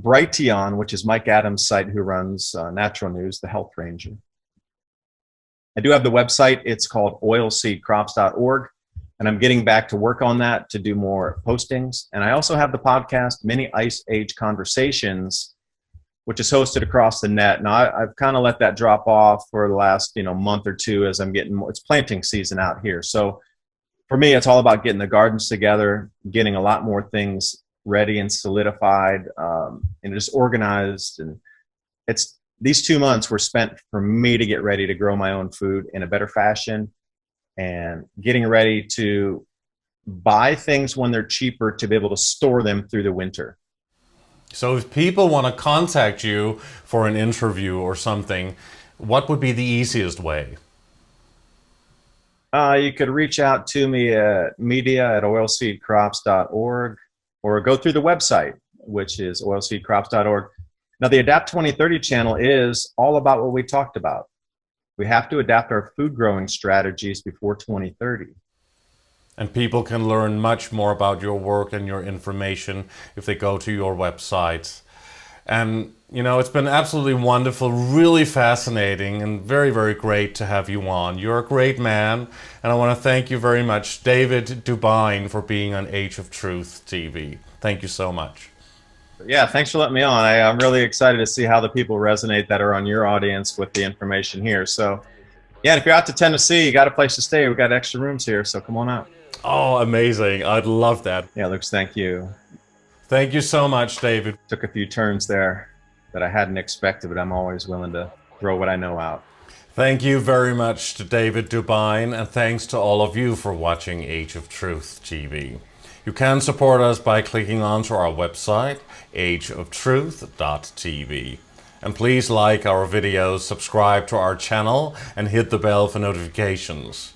Brighteon, which is Mike Adams' site, who runs Natural News, the Health Ranger. I do have the website. It's called oilseedcrops.org, and I'm getting back to work on that to do more postings. And I also have the podcast, Mini Ice Age Conversations, which is hosted across the net. Now, I've kind of let that drop off for the last month or two as I'm getting more, it's planting season out here. So for me, it's all about getting the gardens together, getting a lot more things ready and solidified, and just organized. And it's these 2 months were spent for me to get ready to grow my own food in a better fashion, and getting ready to buy things when they're cheaper to be able to store them through the winter. So if people want to contact you for an interview or something, what would be the easiest way? You could reach out to me at media@oilseedcrops.org, or go through the website, which is oilseedcrops.org. Now, the Adapt 2030 channel is all about what we talked about. We have to adapt our food growing strategies before 2030. And people can learn much more about your work and your information if they go to your website. And, it's been absolutely wonderful, really fascinating, and very, very great to have you on. You're a great man, and I want to thank you very much, David DuBYNE, for being on Age of Truth TV. Thank you so much. Yeah, thanks for letting me on. I'm really excited to see how the people resonate that are on your audience with the information here. So, yeah, if you're out to Tennessee, you got a place to stay. We've got extra rooms here, so come on out. Oh, amazing. I'd love that. Yeah, Luke, thank you. Thank you so much, David. Took a few turns there that I hadn't expected, but I'm always willing to throw what I know out. Thank you very much to David DuBYNE, and thanks to all of you for watching Age of Truth TV. You can support us by clicking onto our website, ageoftruth.tv. And please like our videos, subscribe to our channel, and hit the bell for notifications.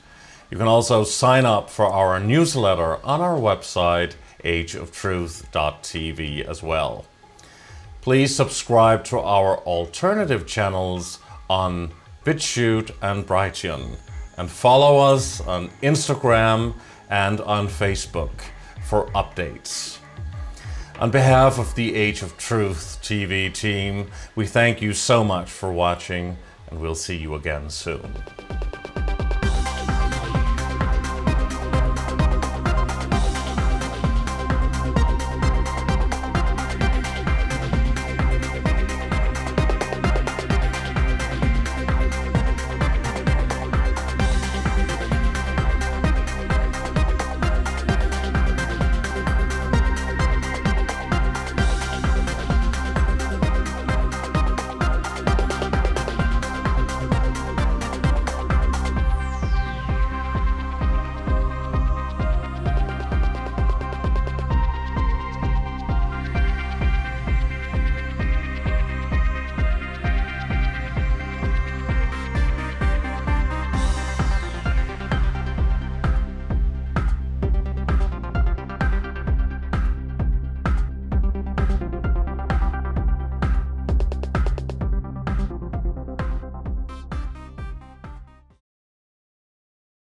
You can also sign up for our newsletter on our website, ageoftruth.tv as well. Please subscribe to our alternative channels on BitChute and Brighteon, and follow us on Instagram and on Facebook for updates. On behalf of the Age of Truth TV team, we thank you so much for watching, and we'll see you again soon.